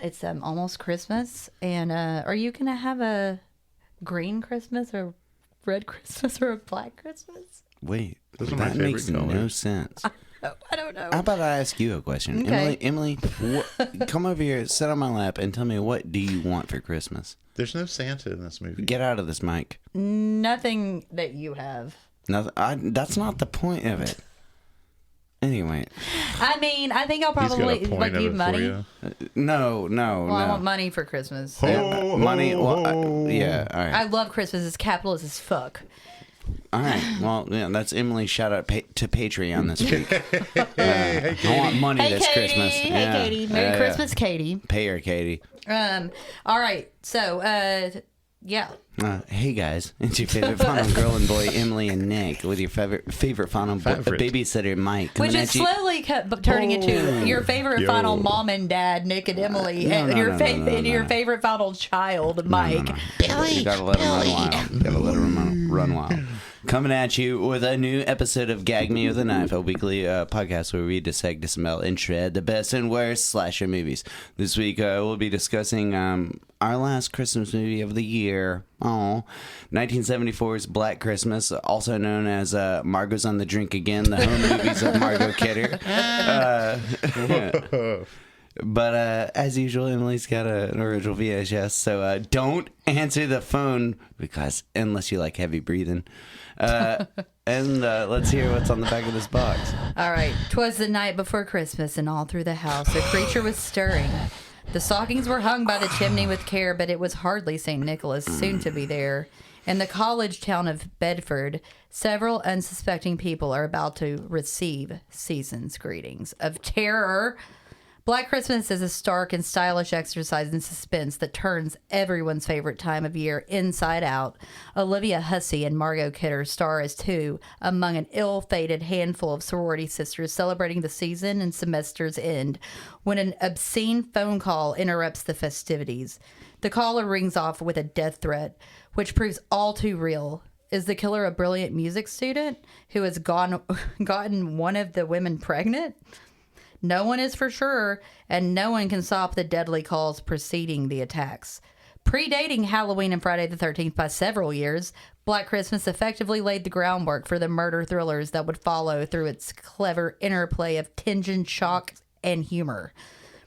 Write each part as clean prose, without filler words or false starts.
It's almost Christmas, and are you gonna have a green Christmas or red Christmas or a black Christmas? Wait, Those are my that favorite makes colors. no sense. I don't know. How about I ask you a question? Okay. Emily, come over here, sit on my lap, and tell me, what do you want for Christmas? There's no Santa in this movie. Get out of this mic. Nothing that you have. Nothing. That's not the point of it. Anyway. I mean, I think I'll He's got probably a point like of give it money. for you. No. Well, I want money for Christmas. Money. Well, yeah. All right. I love Christmas. It's capitalist as fuck. All right. Well, yeah, that's Emily's shout out to Patreon this week. I want money this Katie. Christmas. Hey, Yeah. Katie. Merry Christmas, Katie. Pay her, Katie. All right. So, yeah. Hey guys, it's your favorite final girl and boy, Emily and Nick, with your favorite final babysitter, Mike. Which is slowly turning into your favorite final mom and dad, Nick and Emily, and your favorite final child, Mike. You gotta let him run wild. Coming at you with a new episode of Gag Me with a Knife, a weekly podcast where we dissect, disembowel, and shred the best and worst slasher movies. This week we'll be discussing our last Christmas movie of the year. 1974's Black Christmas, also known as Margot's on the Drink Again, the home movies of Margot Kidder. But as usual, Emily's got an original VHS, so don't answer the phone because unless you like heavy breathing. And let's hear what's on the back of this box. All right. 'Twas the night before Christmas, and all through the house a creature was stirring. The stockings were hung by the chimney with care, but it was hardly St. Nicholas, soon to be there. In the college town of Bedford, several unsuspecting people are about to receive season's greetings of terror. Black Christmas is a stark and stylish exercise in suspense that turns everyone's favorite time of year inside out. Olivia Hussey and Margot Kidder star as two among an ill-fated handful of sorority sisters celebrating the season and semester's end when an obscene phone call interrupts the festivities. The caller rings off with a death threat, which proves all too real. Is the killer a brilliant music student who has gotten one of the women pregnant? No one is for sure, and no one can stop the deadly calls preceding the attacks. Predating Halloween and Friday the 13th by several years, Black Christmas effectively laid the groundwork for the murder thrillers that would follow through its clever interplay of tension, shock, and humor.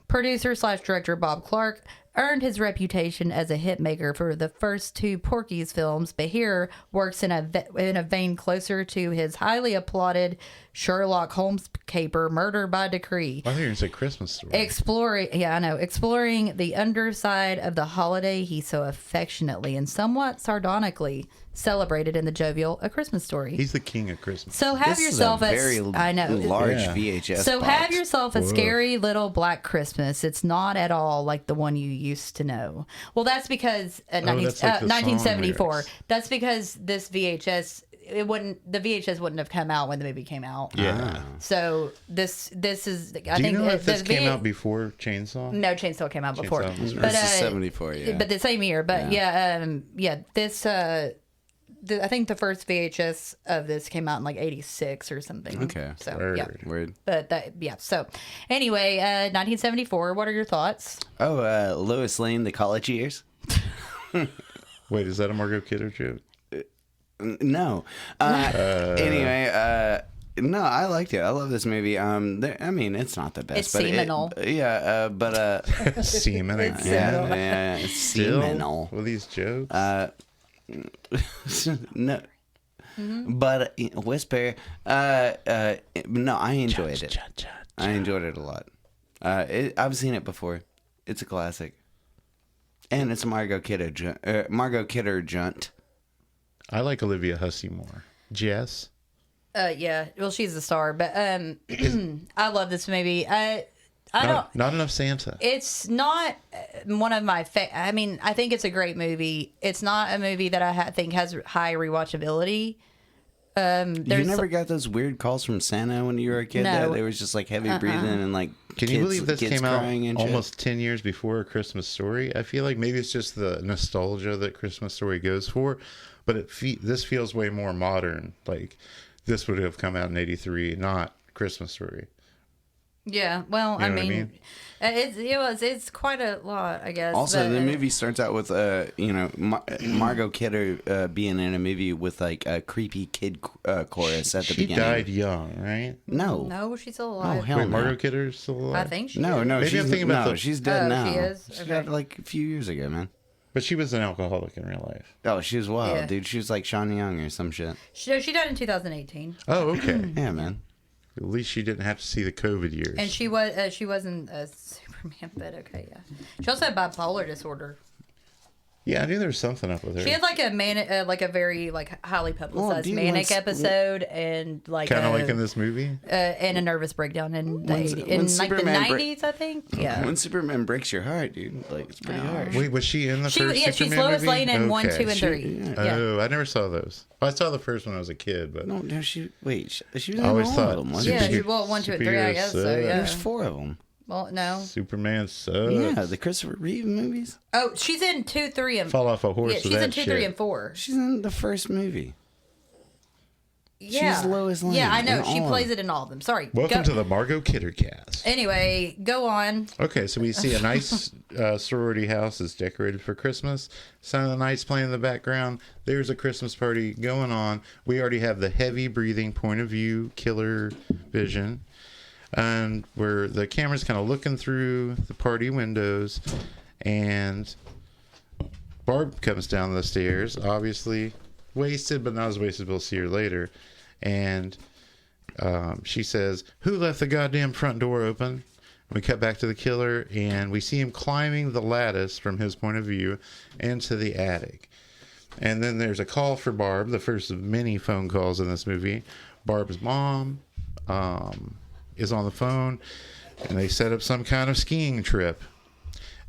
Producer/director Bob Clark earned his reputation as a hitmaker for the first two Porky's films, but here works in a vein closer to his highly applauded Sherlock Holmes caper, Murder by Decree. I think you're going to say Christmas Story. Exploring the underside of the holiday he so affectionately and somewhat sardonically celebrated in the jovial A Christmas Story. He's the king of Christmas. So have yourself a very large VHS So box. have yourself a scary little Black Christmas. It's not at all like the one you used to know. Well, that's because 1974. That's because this VHS the VHS wouldn't have come out when the movie came out. Yeah. So this is Do you know if this came out before Chainsaw? No, Chainsaw came out before. Chainsaw was But This is 74, yeah. But the same year. But this I think the first VHS of this came out in like 86 or something. Okay. So Word. But so anyway, 1974. What are your thoughts? Oh, Lois Lane, The College Years? Wait, is that a Margot Kidder joke? No. Anyway, no, I liked it. I love this movie. I mean, it's not the best. It's seminal. Semen. Yeah, it's seminal. With these jokes? No. Mm-hmm. But Whisper, no, I enjoyed it. I enjoyed it a lot. I've seen it before. It's a classic. And it's a Margot Kidder junt. I like Olivia Hussey more. Jess? Yeah. Well, she's the star, but I love this movie. I Not enough Santa. It's not one of my I mean, I think it's a great movie. It's not a movie that I think has high rewatchability. You never got those weird calls from Santa when you were a kid? No. That there was just like heavy breathing and like Can you believe this kids came out crying and almost 10 years before A Christmas Story? I feel like maybe it's just the nostalgia that Christmas Story goes for, but this feels way more modern. Like this would have come out in 83, not Christmas Story. Yeah, well, You know what I mean? It's quite a lot, I guess. Also, but, the movie starts out with Margot Kidder being in a movie with like a creepy kid chorus at the beginning. She died young, right? No, she's still alive. Oh, hell Wait, no. Margot Kidder's still alive? I think she No, is. no, Maybe she's I'm thinking about she's dead now. she is? She Okay. died like a few years ago, man. But she was an alcoholic in real life. Oh, she was wild, Yeah. dude. She was like Sean Young or some shit. She died in 2018, Oh, okay. Yeah, man. At least she didn't have to see the COVID years. and she wasn't a Superman, but okay, yeah. She also had bipolar disorder. Yeah, I knew there was something up with her. She had like a very like highly publicized dude, manic once- episode, and like Kind of like in this movie. and a nervous breakdown in When like the Superman 90s, I think. Yeah. When Superman breaks your heart, dude, like it's pretty harsh. Wait, was she in the She first she's Superman Lois movie? Lane in 1, 2, and Okay. 3. Yeah. Oh, I never saw those. Well, I saw the first one when I was a kid, but No, she was in I always all thought of them, wasn't Yeah, she? she, well, 1, 2, and 3, I guess. So Superhero yeah. There's 4 of them. Well, no. Superman sucks. Yeah, the Christopher Reeve movies. Oh, she's in 2, 3, and Fall off a horse yeah, with she's that in 2, shit. 3, and 4. She's in the first movie. Yeah. She's Lois Lane Yeah, I know. in She all of plays it in all of them. Sorry. Welcome Go- to the Margot Kidder cast. Anyway, go on. Okay, so we see a nice sorority house is decorated for Christmas. Silent Night's playing in the background. There's a Christmas party going on. We already have the heavy breathing point of view killer vision. And where the camera's kind of looking through the party windows. And Barb comes down the stairs, obviously wasted, but not as wasted. We'll see her later. And she says, "Who left the goddamn front door open?" We cut back to the killer, and we see him climbing the lattice from his point of view into the attic. And then there's a call for Barb, the first of many phone calls in this movie. Barb's mom is on the phone, and they set up some kind of skiing trip.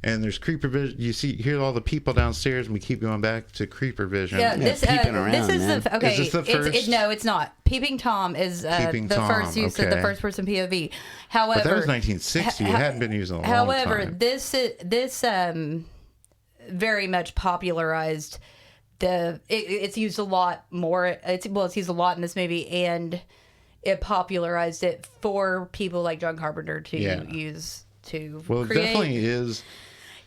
And there's creeper vision. You hear all the people downstairs, and we keep going back to creeper vision. Yeah, this peeping around, this is man. okay. Is this the first? No, it's not. Peeping Tom is Peeping the Tom, first use of the okay. first person POV. However, But that was 1960. It hadn't been used in a long however, time. this very much popularized it's used a lot more. It's used a lot in this movie, and it popularized it for people like John Carpenter to use to Well, it create. definitely is.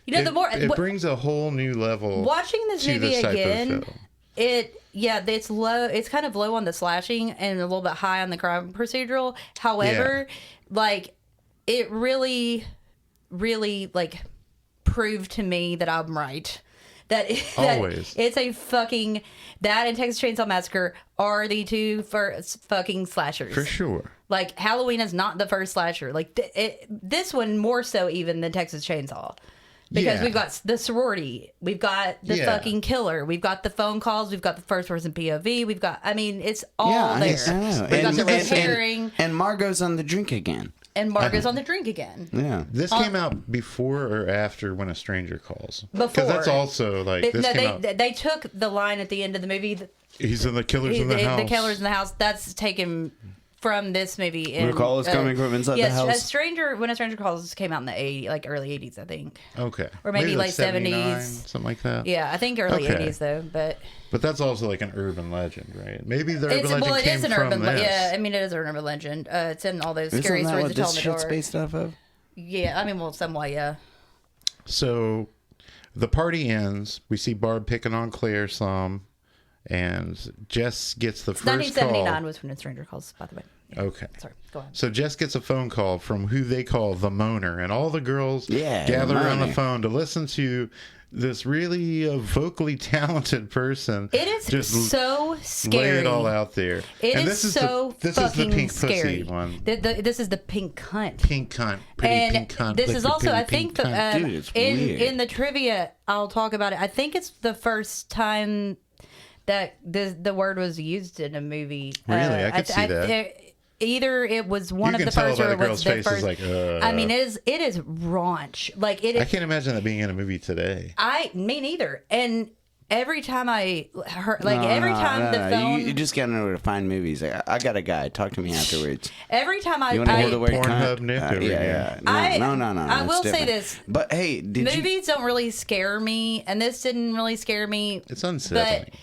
You know, it, the more it brings a whole new level. watching this to movie this type of again, film. it's low. It's kind of low on the slashing and a little bit high on the crime procedural. However, like it really, really like proved to me that I'm right. That Always. it's a fucking that and Texas Chainsaw Massacre are the two first fucking slashers. For sure. Like Halloween is not the first slasher. Like this one more so even than Texas Chainsaw. Because Yeah. we've got the sorority, we've got the Yeah. fucking killer, we've got the phone calls, we've got the first person POV, we've got, I mean, it's all I there. know. We've got the repairing, and Margot's on the drink again. and Margot's on the drink again. Yeah. This came out before or after When a Stranger Calls? Before. Because that's also like this came out. They took the line at the end of the movie, He's in the killers in the house. the killer's in the house, that's taken from this movie. The call is coming from inside the house. When a Stranger Calls came out in the 80s, like early 80s, I think. Okay. Or maybe like late 79, 70s. something like that. Yeah, I think early Okay. 80s though, but But that's also like an urban legend, right? Maybe the urban legend it came is an from urban. this. Yeah, I mean it is an urban legend. It's in all those scary Isn't that stories what to tell this in the shit's dark. based off of? Yeah, I mean, well, somewhat, yeah. So the party ends. We see Barb picking on Claire some, and Jess gets the first 1979 call. was when a Stranger Calls, by the way. Okay. Sorry, go on. So Jess gets a phone call from who they call the Moaner, and all the girls gather the around the Moaner. phone to listen to this really vocally talented person. It is just so scary. lay it all out there. It and is this so this fucking is the pink scary. pussy one. This is the pink cunt. Pink cunt. Pretty And pink cunt. this Lick is your also, pretty I think, pink cunt. Dude, it's weird. in the trivia, I'll talk about it. I think it's the first time that the word was used in a movie. Really? I could see that. either it was one You of the can tell first by or the it was girl's the face first. is like, I mean, it is raunch. Like it I is. can't imagine that being in a movie today. Me neither. And every time every No, time the phone, You just gotta know where to find movies. I got a guy. Talk to me afterwards. every time You want to hear the word Pornhub cunt? Nick over here. No. I will it's say different. this. But hey, Movies don't really scare me, and this didn't really scare me. It's unsettling. But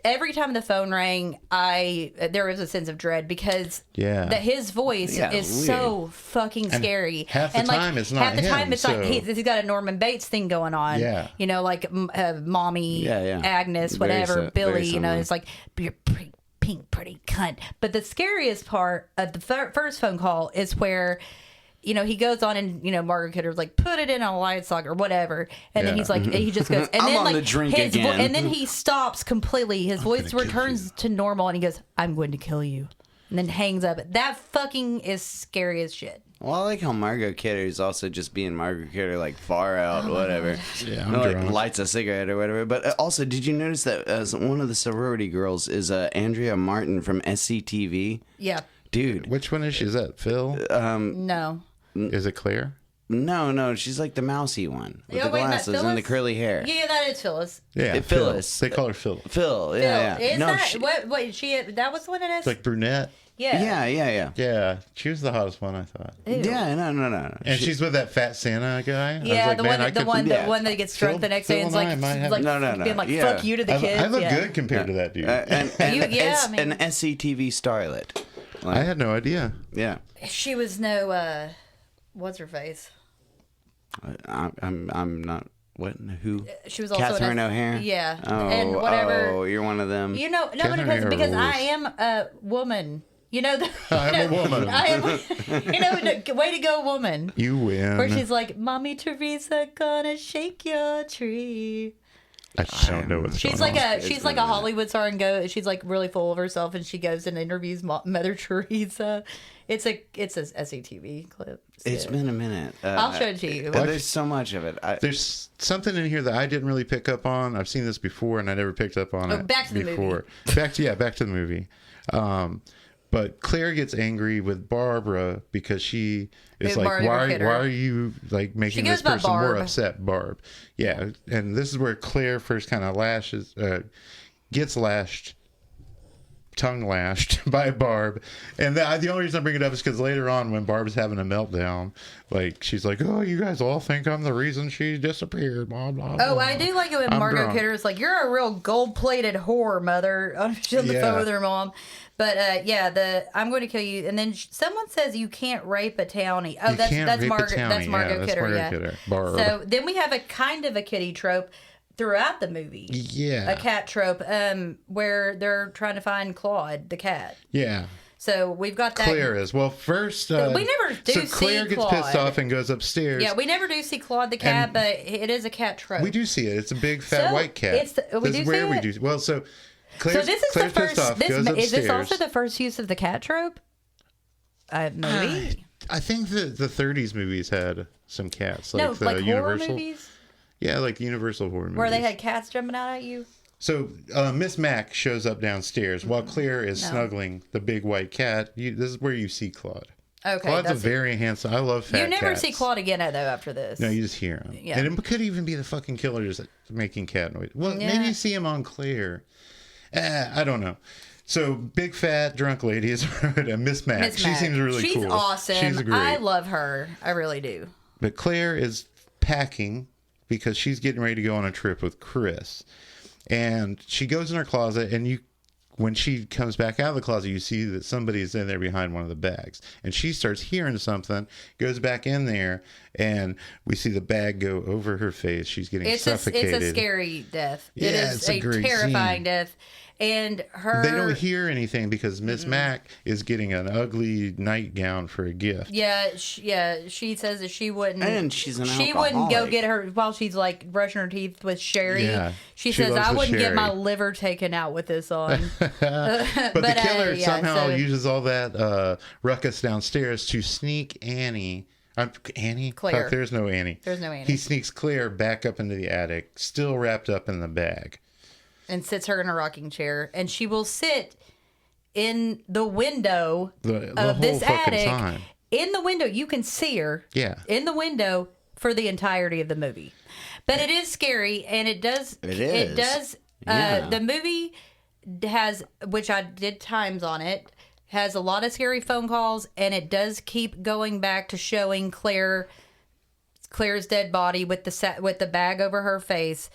every time the phone rang, there was a sense of dread because his voice Yeah, is weird. so fucking scary. half the time it's not half the time him, it's so- like he's got a Norman Bates thing going on. Yeah. You know, like mommy, Yeah. Agnes, Very whatever, Billy. very You know, similar. it's like you're pretty pink, pretty cunt. But the scariest part of the first phone call is where. You know, he goes on and, Margaret Kidder's like, put it in a light socket or whatever. And then he's like, he just goes, and I'm then on like the drink his again. and then he stops completely. His voice gonna kill returns to normal and he goes, I'm going to kill you. And then hangs up. That fucking is scary as shit. Well, I like how Margot Kidder is also just being Margot Kidder, like far out, whatever. Yeah, I'm like drunk. lights a cigarette or whatever. But also, did you notice that one of the sorority girls is Andrea Martin from SCTV? Yeah. Dude. Which one is she? Is that Phil? No. Is it Claire? No, she's like the mousy one with Oh, the wait, not glasses and the Phyllis? curly hair. Yeah, that is Phyllis. Yeah, Phyllis. They call her Phil. Phil, yeah. Is No, that, she- what, she, that was the one that It's like brunette. yeah. yeah. Yeah, she was the hottest one, I thought. Ew. Yeah, no. And she's with that fat Santa guy. I Yeah, was like, the man, one, I the could, one, yeah. the one that gets drunk Phil- the next day and Phil is and I might have- like, No. being like, Yeah. fuck you to the kids. I look yeah. good compared to that dude. And Yeah, I mean- an SCTV starlet. Like, I had no idea. yeah. She was no, what's her face? I'm not. What? Who? She was also Catherine an- O'Hare. Yeah. Oh, And whatever. Oh, you're one of them. You know, no, Catherine because O'Hara rules. I am a woman. You know, I'm a woman. I am, way to go, woman. You win. Where she's like, Mommy Teresa gonna shake your tree. I don't know what's She's going like on. she's like a Hollywood star and she's like really full of herself and she goes and interviews Mother Teresa. It's a SCTV clip. It's been a minute. I'll show it to you. There's so much of it. There's something in here that I didn't really pick up on. I've seen this before, and I never picked up on it back to the movie. before. Back to the movie. But Claire gets angry with Barbara because she is With like, Margaret Kidder. why are you like making goes this by person more Barb. upset, Barb? Yeah, and this is where Claire first kind of gets tongue lashed by Barb. And the only reason I bring it up is because later on when Barb's having a meltdown, like she's like, oh, you guys all think I'm the reason she disappeared, blah, blah, Oh, blah. I do like it when I'm Margot drunk. Kidder's like, you're a real gold-plated whore, mother. She's on the Yeah. phone with her mom. But, I'm going to kill you. And then someone says you can't rape a townie. Oh, You that's can't rape a Margaret. That's townie. Margot Yeah, that's Kidder, Margot yeah. Kidder. Barb. So then we have a kind of a kitty trope throughout the movie. Yeah. A cat trope where they're trying to find Claude, the cat. Yeah. So we've got that. Claire is. Well, first... We never do So Claire see gets Claude. pissed off and goes upstairs. Yeah, we never do see Claude the cat, And- but it is a cat trope. We do see it. It's a big fat So, white cat. we This do is where see we it? do. Well, so So Claire's, this is Claire's the pissed first. off, goes upstairs. Is this also the first use of the cat trope? Maybe. I think the 30s movies had some cats, like No, the like horror Universal. movies Yeah, like Universal horror movies. where they had cats jumping out at you. So Miss Mac shows up downstairs while Claire is snuggling the big white cat. This is where you see Claude. Okay, Claude's a that's very handsome. I love fat you never cats. see Claude again though after this. No, you just hear him. Yeah. And it could even be the fucking killer just making cat noise. Well, Yeah. maybe you see him on Claire. I don't know. So big fat drunk lady is Miss Mac. Miss She Mac. seems really She's cool. She's awesome. She's great. I love her. I really do. But Claire is packing because she's getting ready to go on a trip with Chris. And she goes in her closet, and when she comes back out of the closet, you see that somebody's in there behind one of the bags. And she starts hearing something, goes back in there, and we see the bag go over her face. She's getting suffocated. It's a scary death. Yeah, it is it's a great terrifying scene. death. And her They don't hear anything because Miss Mac is getting an ugly nightgown for a gift. Yeah, she says that she wouldn't. And she's an She wouldn't go alcoholic. get her while she's like brushing her teeth with sherry. Yeah, she she says loves I the wouldn't get sherry." my liver taken out with this on. But the killer yeah, somehow so- uses all that ruckus downstairs to sneak Annie. Annie? Claire. Fuck, there's no Annie. There's no Annie. He sneaks Claire back up into the attic, still wrapped up in the bag. and sits her in a rocking chair, and she will sit in the window The of whole this fucking attic. time. In the window, you can see her. Yeah. In the window for the entirety of the movie. But it is scary, and it does. It is. The movie has, which I did times on it, has a lot of scary phone calls, and it does keep going back to showing Claire's dead body with the bag over her face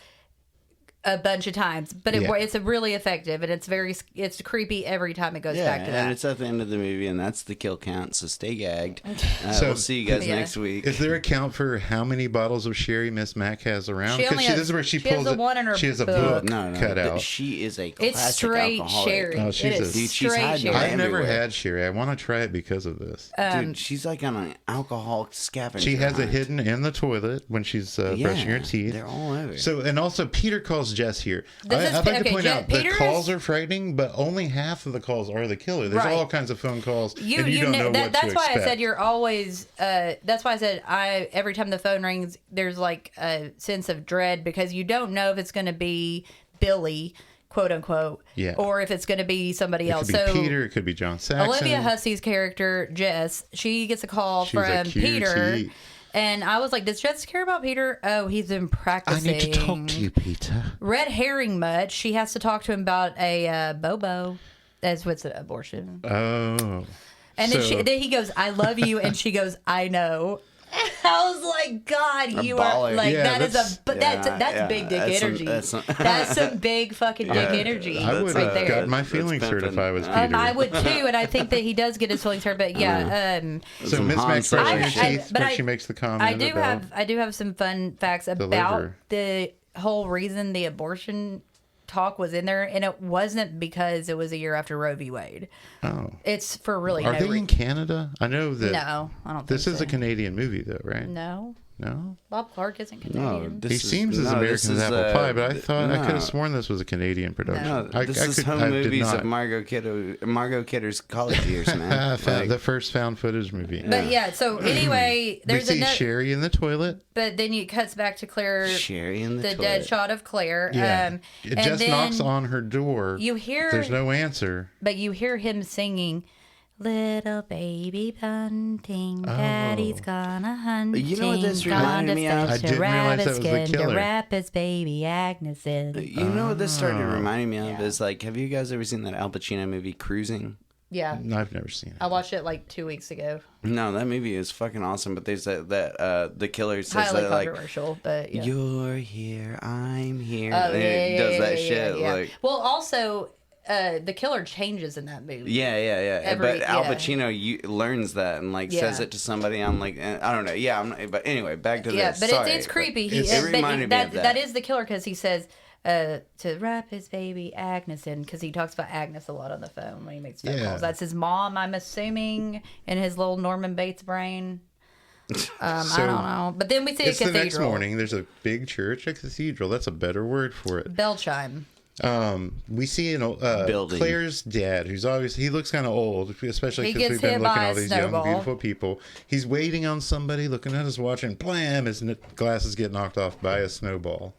a bunch of times, but it's really effective, and it's creepy every time it goes back to that. And it's at the end of the movie, and that's the kill count. So stay gagged. So we'll see you guys next week. Is there a count for how many bottles of sherry Miss Mac has around? Because this is where she pulls it. One in her she has a book. book cut out. She is a classic It's straight alcoholic. sherry. Oh, Dude, she's hiding sherry. I've never everywhere. had sherry. I want to try it because of this. Dude, she's like on an alcohol scavenger. She has it hunt. hidden in the toilet when she's brushing her teeth. They're all over. So, and also Peter calls Jess here. I'd like to point out Peter the calls are frightening, but only half of the calls are the killer. There's all kinds of phone calls, and you don't know what to expect. That's why I said you're always. That's why I said every time the phone rings, there's like a sense of dread because you don't know if it's going to be Billy, quote unquote, or if it's going to be somebody else. It could be Peter. It could be John Saxon. Olivia Hussey's character Jess, she gets a call She's from a cutie. Peter. And I was like, does Jess care about Peter? Oh, he's been practicing. I need to talk to you, Peter. Red herring much. She has to talk to him about a Bobo. That's what's an abortion. Oh. And then he goes, I love you. And she goes, I know. I was like, God, you are like, that's big dick energy. That's some big fucking dick energy. I would right there. got my feelings hurt if I was Peter. I would too, and I think that he does get his feelings hurt. But yeah, so Miss Max brushing her teeth, but she makes the comment. I do have some fun facts about the whole reason the abortion talk was in there, and it wasn't because it was a year after Roe v. Wade. Oh, it's for really. Are they in Canada? I know that. No, I don't. This think is so. a Canadian movie, though, right? No. No. Bob Clark isn't Canadian. He seems as American as apple pie, but I thought I could have sworn this was a Canadian production. No, this is home movies of Margot Kidder's college years, man. The first found footage movie. But yeah, so anyway, there's we see Sherry in the toilet. But then it cuts back to Claire. Sherry in the toilet. Dead shot of Claire. Yeah. It just knocks on her door. You hear. There's no answer. But you hear him singing. Little baby bunting, Daddy's gonna hunt. You know what this reminded me of? I didn't realize that was the killer. To wrap his baby Agnes in. You know what this started reminding me of is like, have you guys ever seen that Al Pacino movie Cruising? Yeah. No, I've never seen it. I watched it like 2 weeks ago. No, that movie is fucking awesome. But there's that the killer says highly that like controversial, but yeah. You're here, I'm here. Oh, and it does that shit yeah. like. Well, also. The killer changes in that movie. Yeah. But Al Pacino learns that and like says it to somebody on like I don't know. Yeah, but anyway, back to this. Yeah, but Sorry, it's creepy. It reminded me of that. That is the killer because he says to wrap his baby Agnes in because he talks about Agnes a lot on the phone when he makes phone calls. That's his mom, I'm assuming, in his little Norman Bates brain. I don't know. But then we see a cathedral. The next morning. There's a big church, a cathedral. That's a better word for it. Bell chime. We see Claire's dad, who's obviously he looks kind of old, especially because we've been looking at all these young, beautiful people. He's waiting on somebody, looking at his watch, and blam, his glasses get knocked off by a snowball.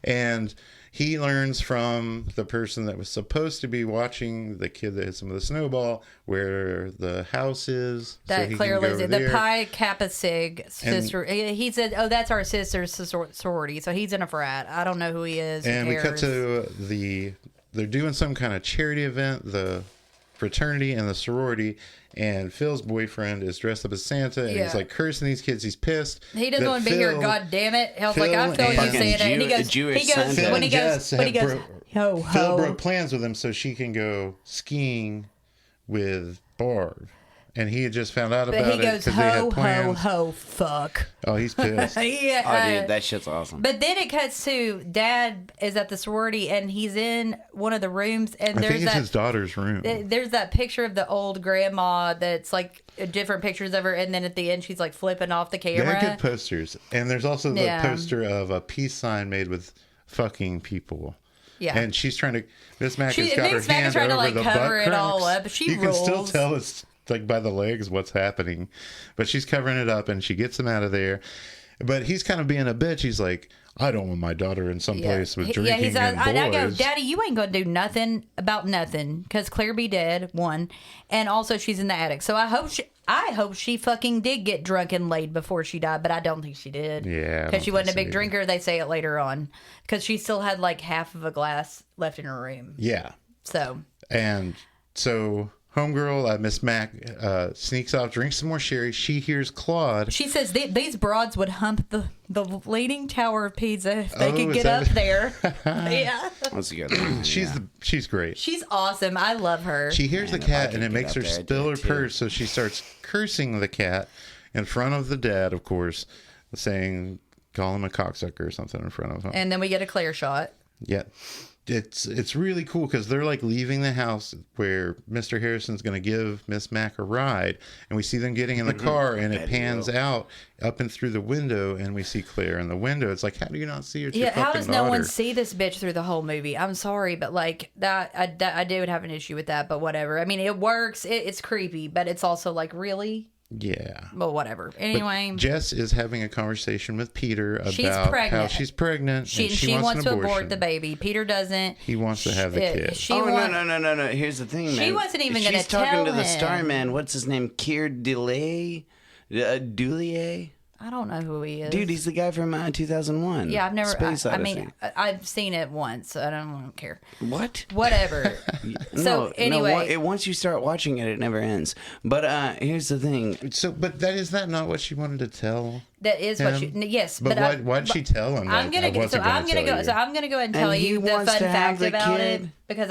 And he learns from the person that was supposed to be watching the kid that hit him with a snowball where the house is. That so Claire lives in. The Pi Kappa Sig sister. He said, oh, that's our sister's sorority. So he's in a frat. I don't know who he is. And we cut to they're doing some kind of charity event, the fraternity and the sorority. And Phil's boyfriend is dressed up as Santa, and he's like cursing these kids. He's pissed. He doesn't want to be here. God damn it! I was like, I'm Phil, you Santa, and he goes, ho ho. Phil broke plans with him so she can go skiing with Barb, and he had just found out about it because they had plans. Ho fuck. Oh, he's pissed. Yeah. Oh, dude, that shit's awesome. But then it cuts to Dad is at the sorority, and he's in one of the rooms, and I think it's his daughter's room. There's that picture of the old grandma that's like different pictures of her, and then at the end she's like flipping off the camera. They had good posters, and there's also the poster of a peace sign made with fucking people. Yeah, and she's trying to. Miss Mac has got her hand over like, the cover butt it all up. You can still tell it's like by the legs what's happening, but she's covering it up, and she gets him out of there. But he's kind of being a bitch. He's like, I don't want my daughter in some place with drinking and boys. I go, Daddy, you ain't going to do nothing about nothing because Claire be dead, one. And also she's in the attic. So I hope she fucking did get drunk and laid before she died, but I don't think she did. Yeah. Because she wasn't a big drinker. They say it later on. Because she still had like half of a glass left in her room. Yeah. So homegirl, Miss Mac, sneaks off, drinks some more sherry. She hears Claude. She says these broads would hump the Leaning Tower of Pisa if they could get up there. Yeah. That's good. She's great. She's awesome. I love her. She hears the cat and it makes her spill her purse, so she starts cursing the cat in front of the dad, of course, saying, call him a cocksucker or something in front of him. And then we get a Claire shot. Yeah. It's really cool because they're like leaving the house where Mr. Harrison's going to give Miss Mac a ride, and we see them getting in the car, and it pans out up and through the window, and we see Claire in the window. It's like, how do you not see her? Yeah, how does no one see this bitch through the whole movie? I'm sorry, but like that, I did have an issue with that, but whatever. I mean, it works. It's creepy, but it's also like, really? Yeah. Well, whatever. Anyway. But Jess is having a conversation with Peter about how she's pregnant. She wants to abort the baby. Peter doesn't. He wants to have the kid. No. Here's the thing, man. She wasn't even going to tell him. She's talking to the Starman. What's his name? Keir Dullea? Dullea? I don't know who he is. Dude, he's the guy from 2001. Yeah, I've never. Space I Odyssey. mean, I've seen it once. I don't care. What? Whatever. So anyway, once you start watching it, it never ends. But here's the thing. So, but is that not what she wanted to tell? That is him? what she. Yes, but why'd she tell him? I'm gonna go. So I'm gonna go. So I'm gonna go ahead and tell you the fun fact about it because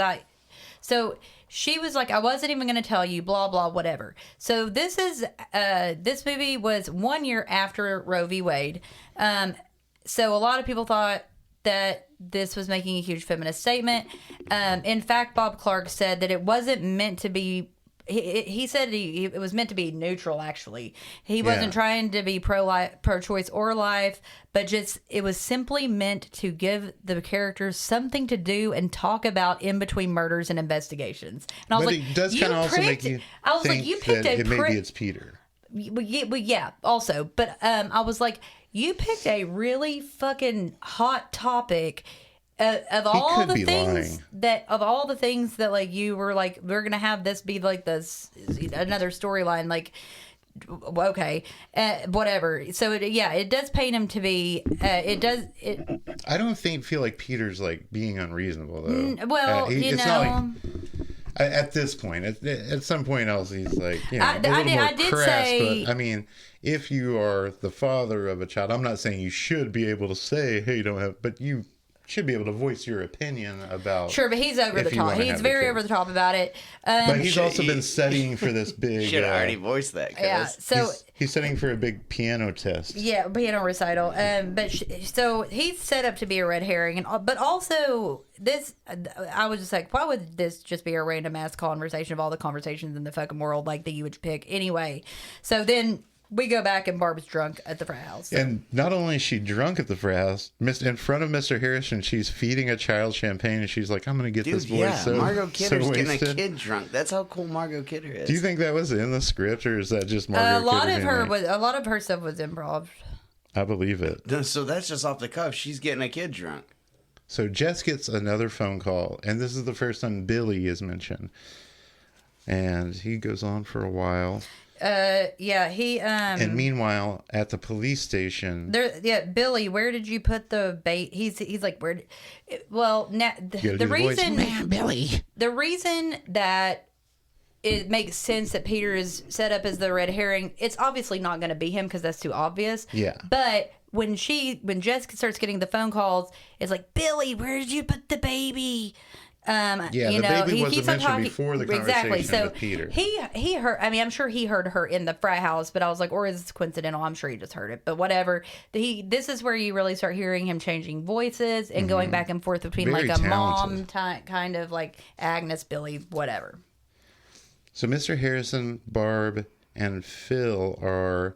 So she was like, I wasn't even going to tell you, blah, blah, whatever. So this movie was 1 year after Roe v. Wade. So a lot of people thought that this was making a huge feminist statement. In fact, Bob Clark said that it wasn't meant to be. He said it was meant to be neutral, actually. He wasn't trying to be pro-choice or life, but just it was simply meant to give the characters something to do and talk about in between murders and investigations. And I was it does kind of also make you think you picked that maybe it's Peter. Yeah, also. But I was like, you picked a really fucking hot topic. Of all the things that like you were like, we're gonna have this be like this another storyline, like okay, whatever. So it does paint him to be. I don't feel like Peter's like being unreasonable though. Well, it's not like, at this point, at some point else, he's like, a little more crass. But I mean, if you are the father of a child, I'm not saying you should be able to say, hey, you don't have, but you should be able to voice your opinion about. Sure, but he's over the top. He's very over the top about it. But he's also been studying for this big. Should have already voiced that. Yeah, so he's studying for a big piano test. Yeah, piano recital. So he's set up to be a red herring, but also this. I was just like, why would this just be a random ass conversation of all the conversations in the fucking world like that you would pick anyway? So then. We go back and Barb's drunk at the frat house. And not only is she drunk at the frat house, in front of Mr. Harrison, she's feeding a child champagne, and she's like, I'm going to get this boy Margot Kidder's getting a kid drunk. That's how cool Margot Kidder is. Do you think that was in the script, or is that just Margot Kidder? A lot of her stuff was improv. I believe it. So that's just off the cuff. She's getting a kid drunk. So Jess gets another phone call, and this is the first time Billy is mentioned. And he goes on for a while. And meanwhile, at the police station, Billy, where did you put the bait? He's like, where? Well, now the reason, man, Billy, the reason that it makes sense that Peter is set up as the red herring, it's obviously not going to be him because that's too obvious. Yeah, but when Jess starts getting the phone calls, it's like, Billy, where did you put the baby? The baby wasn't mentioned before the conversation with Peter. He heard. I mean, I'm sure he heard her in the frat house, but I was like, or is this coincidental? I'm sure he just heard it, but whatever. This is where you really start hearing him changing voices and going back and forth between Very like a talented. mom kind of like Agnes, Billy, whatever. So Mr. Harrison, Barb, and Phil are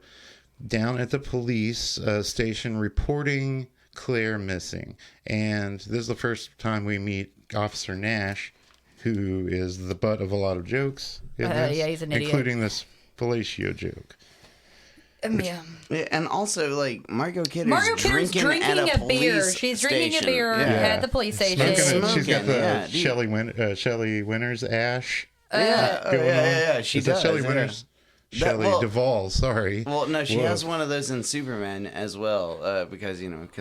down at the police station reporting Claire missing, and this is the first time we meet Officer Nash, who is the butt of a lot of jokes in this, he's an idiot. including this fellatio joke. Yeah. Yeah, and also, like, Margot Kidder's Kidder's drinking at a a beer. police She's drinking a station. beer at the police station. She's got the Smoking, Shelley Winters ash. Yeah. She Is does. that Shelley yeah. Winters? Shelley Duvall, sorry. Well, no, she Whoa. has one of those in Superman as well, because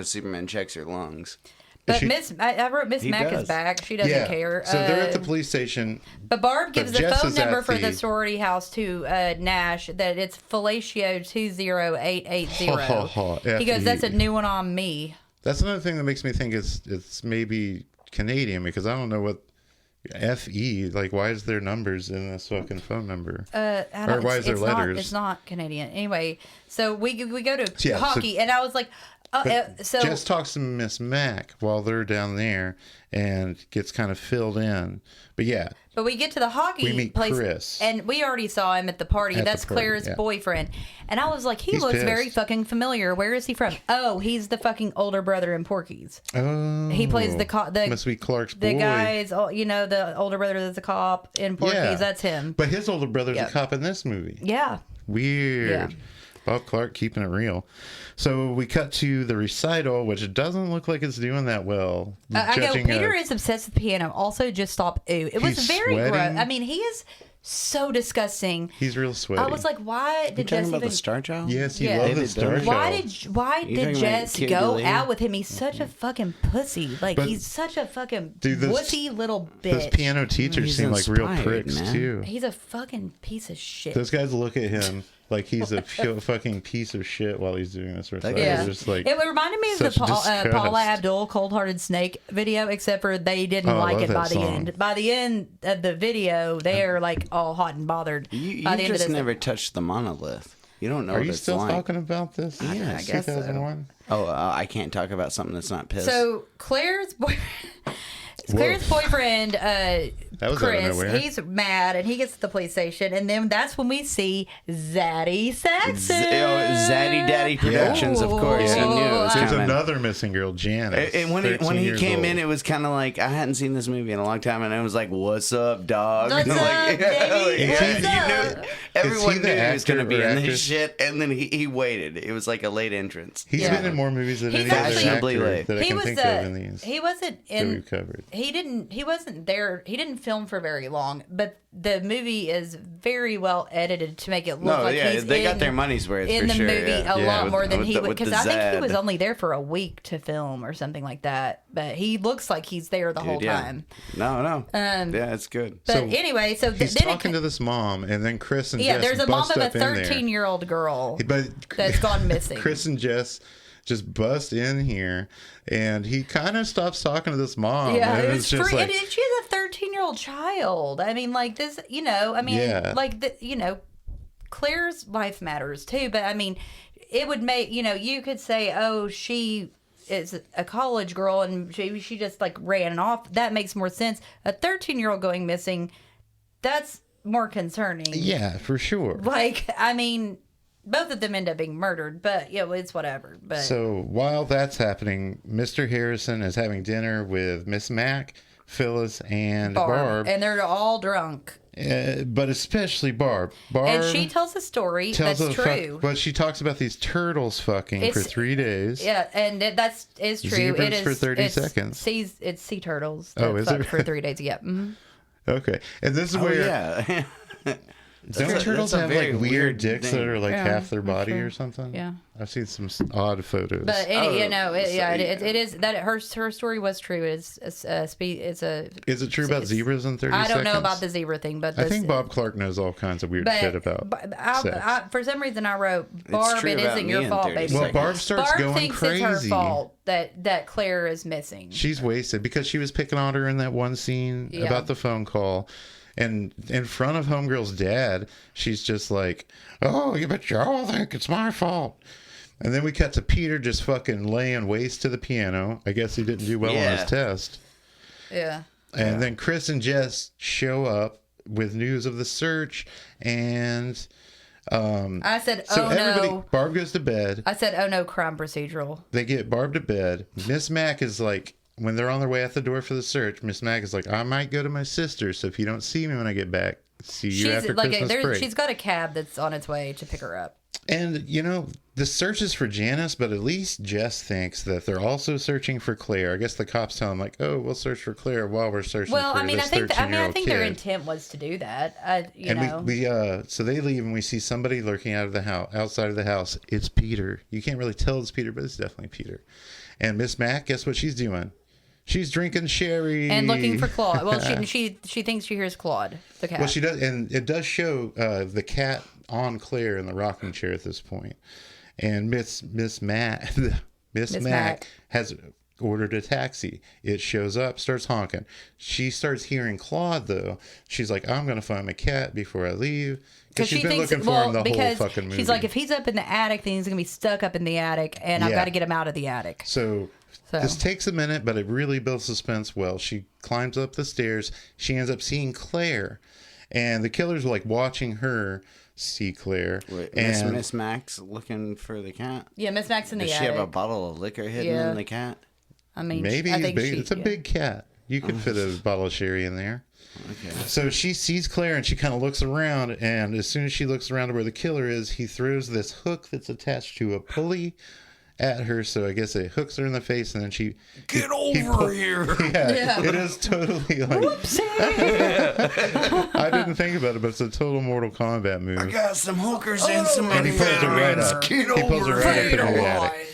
Superman checks her lungs. But I wrote Miss Mac is does. back. She doesn't care. So they're at the police station. But Barb gives the Jess phone is at number for the the- sorority house to Nash. That it's Fellatio 20880. He goes, "That's a new one on me." That's another thing that makes me think it's maybe Canadian, because I don't know what FE, like, why is there numbers in this fucking phone number? Or why is there letters? It's not Canadian. Anyway, so we go to Yeah, so- hockey, and I was like, so Jess talks to Miss Mac while they're down there and gets kind of filled in. But yeah, but we get to the hockey we meet place, Chris. and we already saw him at the party. At the That's party, Claire's yeah. boyfriend, and I was like, he He's looks very pissed. fucking familiar. Where is he from? Oh, he's the fucking older brother in Porky's. Oh, He plays the must be Clark's the boy. guys, the older brother that's a cop in Porky's. Yeah. That's him. But his older brother's Yep. a cop in this movie. Yeah. Weird. Yeah. Bob Clark keeping it real. So we cut to the recital, which doesn't look like it's doing that well. I go, judging Peter is obsessed with piano. Also, just stop. Ooh. It was He's very gross. sweating. I mean, he is so disgusting. He's real sweaty. I was like, why did You talking Jess about even... the Star Child? yes, he Yeah. loves the David Star Dunn. Child. Why You did talking about Jess Kid go Glee? out with him? He's such a fucking pussy. Like, But- he's such a fucking Dude, this- wussy little Those bitch. piano teachers He's seem like real inspired, pricks, man. too. He's a fucking piece of shit. Those guys look at him like he's a fucking piece of shit while he's doing this recital. Yeah. They're just like, It reminded me of the such disgust. Paula Abdul Cold Hearted Snake video, except for they didn't Oh, I like love it by that the song. end. By the end of the video, they're like all hot and bothered. You by the end of just this. never touched the monolith. You don't know are what you it's still like. talking about this? I guess so. 2001? Oh, I can't talk about something that's not piss. So Claire's boyfriend, That was out of Chris, nowhere. he's mad and he gets to the police station, and then that's when we see Zaddy Saxon. Zaddy Daddy Productions, of course. Yeah. He knew it was There's coming. another missing girl, Janice. And when 13 he years came old. in, it was kind of like I hadn't seen this movie in a long time, and I was like, "What's up, dog?" What's Like, up, baby? yeah, What's you up? knew everyone the knew he was going to actor be or in actress? this shit, and then he waited. It was like a late entrance. He's Yeah. been in more movies than He's any other fashionably actor late. that I He can was think of in these he wasn't that in. we've covered. He wasn't there. He didn't film for very long, but the movie is very well edited to make it look No, like yeah, he's they got in- their money's worth in for the sure. movie yeah. a Yeah, lot with- more than with he the- would, with the because I think he was Zad. only there for a week to film or something like that. But he looks like he's there the whole Dude, yeah. time. No. yeah, it's good. But So, anyway, so He's then talking to this mom, and then Chris and yeah, Jess there's a mom bust of a up in there. 13-year-old girl But that's gone missing. Chris and Jess just bust in here, and he kind of stops talking to this mom. Yeah, and it it's was just free. like, And she has a 13-year-old child. I mean, like this, Yeah. Claire's life matters too. But I mean, it would make, you could say, oh, she is a college girl and she just like ran off. That makes more sense. A 13-year-old going missing, that's more concerning. yeah, for sure. Like, I mean, both of them end up being murdered, but it's whatever. But So while that's happening, Mr. Harrison is having dinner with Miss Mac, Phyllis, and Barb. and they're all drunk. But especially Barb. And she tells a story tells that's us true. but she talks about these turtles fucking for It's- 3 days. Yeah, and that's true. Zebras it is for 30 seconds. It's sea turtles. Oh, is fuck it? for 3 days? Yeah. Okay. And this is Oh, where yeah. don't turtles that's a have very like weird weird dicks thing. that are like Yeah, half their I'm body sure. or something? Yeah. I've seen some odd photos. But it is that her story was true. Is it true it's- about zebras in 30 I don't know seconds? about the zebra thing, but I think Bob Clark knows all kinds of weird shit about sex. for some reason I wrote Barb. true It about isn't me your in fault, 30 baby. Well, seconds. Barb starts Barb going thinks crazy. it's her fault that Claire is missing. She's wasted because she was picking on her in that one scene Yeah. about the phone call. And in front of Homegirl's dad, she's just like, oh, you bet you all think it's my fault. And then we cut to Peter just fucking laying waste to the piano. I guess he didn't do well on Yeah. his test. Yeah. And then Chris and Jess show up with news of the search. And I said, so oh everybody, no. Barb goes to bed. I said, oh no, crime procedural. They get Barb to bed. Miss Mac is like, when they're on their way out the door for the search, Miss Mac is like, I might go to my sister's, so if you don't see me when I get back, see you after Christmas break. She's got a cab that's on its way to pick her up. And, you know, the search is for Janice, but at least Jess thinks that they're also searching for Claire. I guess the cops tell them, like, oh, we'll search for Claire while we're searching for this 13-year-old kid. Their intent was to do that. So they leave and we see somebody lurking out of the house, outside of the house. It's Peter. You can't really tell it's Peter, but it's definitely Peter. And Miss Mac, guess what she's doing? She's drinking sherry and looking for Claude. Well, she thinks she hears Claude, the cat. Well, she does, and it does show the cat on Claire in the rocking chair at this point. And Miss Mac has ordered a taxi. It shows up, starts honking. She starts hearing Claude, though. She's like, I'm going to find my cat before I leave. Because she's been looking for him the whole fucking movie. She's like, if he's up in the attic, then he's going to be stuck up in the attic, and I've got to get him out of the attic. So this takes a minute, but it really builds suspense well. She climbs up the stairs. She ends up seeing Claire. And the killer's like watching her see Claire. Wait, Miss Mac's looking for the cat? Yeah, Miss Mac's in the attic. Does she have a bottle of liquor hidden in the cat? I mean, maybe it's a big cat. You could fit a bottle of sherry in there. Okay. So she sees Claire and she kind of looks around. And as soon as she looks around to where the killer is, he throws this hook that's attached to a pulley at her, so I guess it hooks her in the face, and then she get over here. Yeah, it is totally like. Whoopsie. I didn't think about it, but it's a total Mortal Kombat move. I got some hookers and some and he pulls her right up. He pulls her right up in the attic.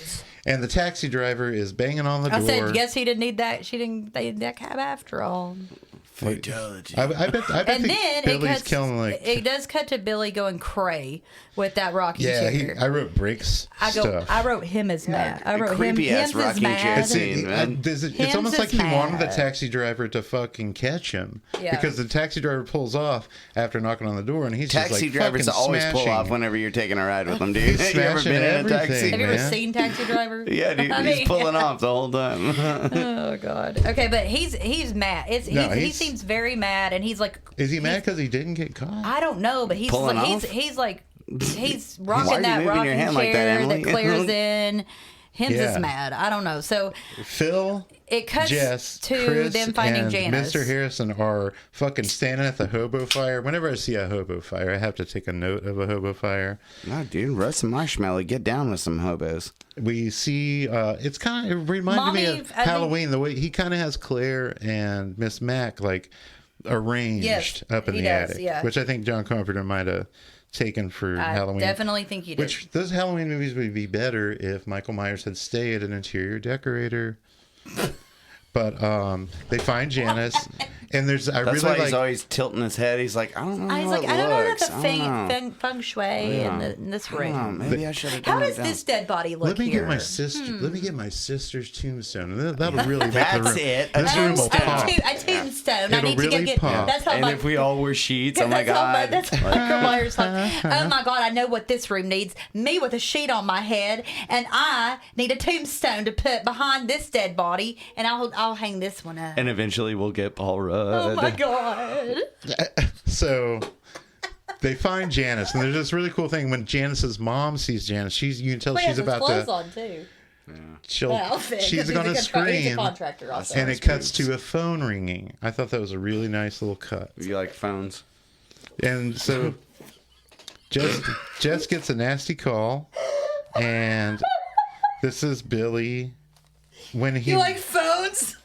And the taxi driver is banging on the door. I said, guess he didn't need that. She didn't need that cab after all. Fatality. I bet and then Billy's killing like. It does cut to Billy going cray with that rocking chair. I wrote breaks. I wrote him as mad. I wrote him as rocking chair scene, man. It's almost like he wanted the taxi driver to fucking catch him because the taxi driver pulls off after knocking on the door, and he's just like taxi drivers always pull off whenever you're taking a ride with them, dude. He's smashing everything. Have you ever seen Taxi Driver? Yeah, dude. He's pulling off the whole time. Oh God. Okay, but he's mad. He seems very mad. And he's like, is he mad because he didn't get caught? I don't know, but he's rocking that rocking chair like that Claire's in. Him's is mad. I don't know. So Phil, it cuts Jess, to Chris, them finding and Janice. Mr. Harrison are fucking standing at the hobo fire. Whenever I see a hobo fire, I have to take a note of a hobo fire. No, dude, roast some marshmallow. Get down with some hobos. We see it reminded me of Halloween. The way he kind of has Claire and Miss Mac like arranged up in the attic, which I think John Carpenter might have taken for Halloween. I definitely think he did. Which those Halloween movies would be better if Michael Myers had stayed an interior decorator. But they find Janice, and that's why he's always tilting his head. He's like, I don't know. I don't know the feng shui in this room. Maybe I should have done How does this dead body look Let me here? get my sister. Let me get my sister's tombstone. That'll really make that's the room. it. This room will pop. A tombstone. It'll really pop. That's how and if we all were sheets, oh my God. That's Michael Myers like, oh my God, I know what this room needs. Me with a sheet on my head, and I need a tombstone to put behind this dead body, and I'll hang this one up. And eventually we'll get Paul Rudd. Oh my God. So they find Janice, and there's this really cool thing when Janice's mom sees Janice. You can tell she's about to. On too. She's going to scream, and it cuts to a phone ringing. I thought that was a really nice little cut. You like phones? And so Jess gets a nasty call, and this is Billy. You like phones?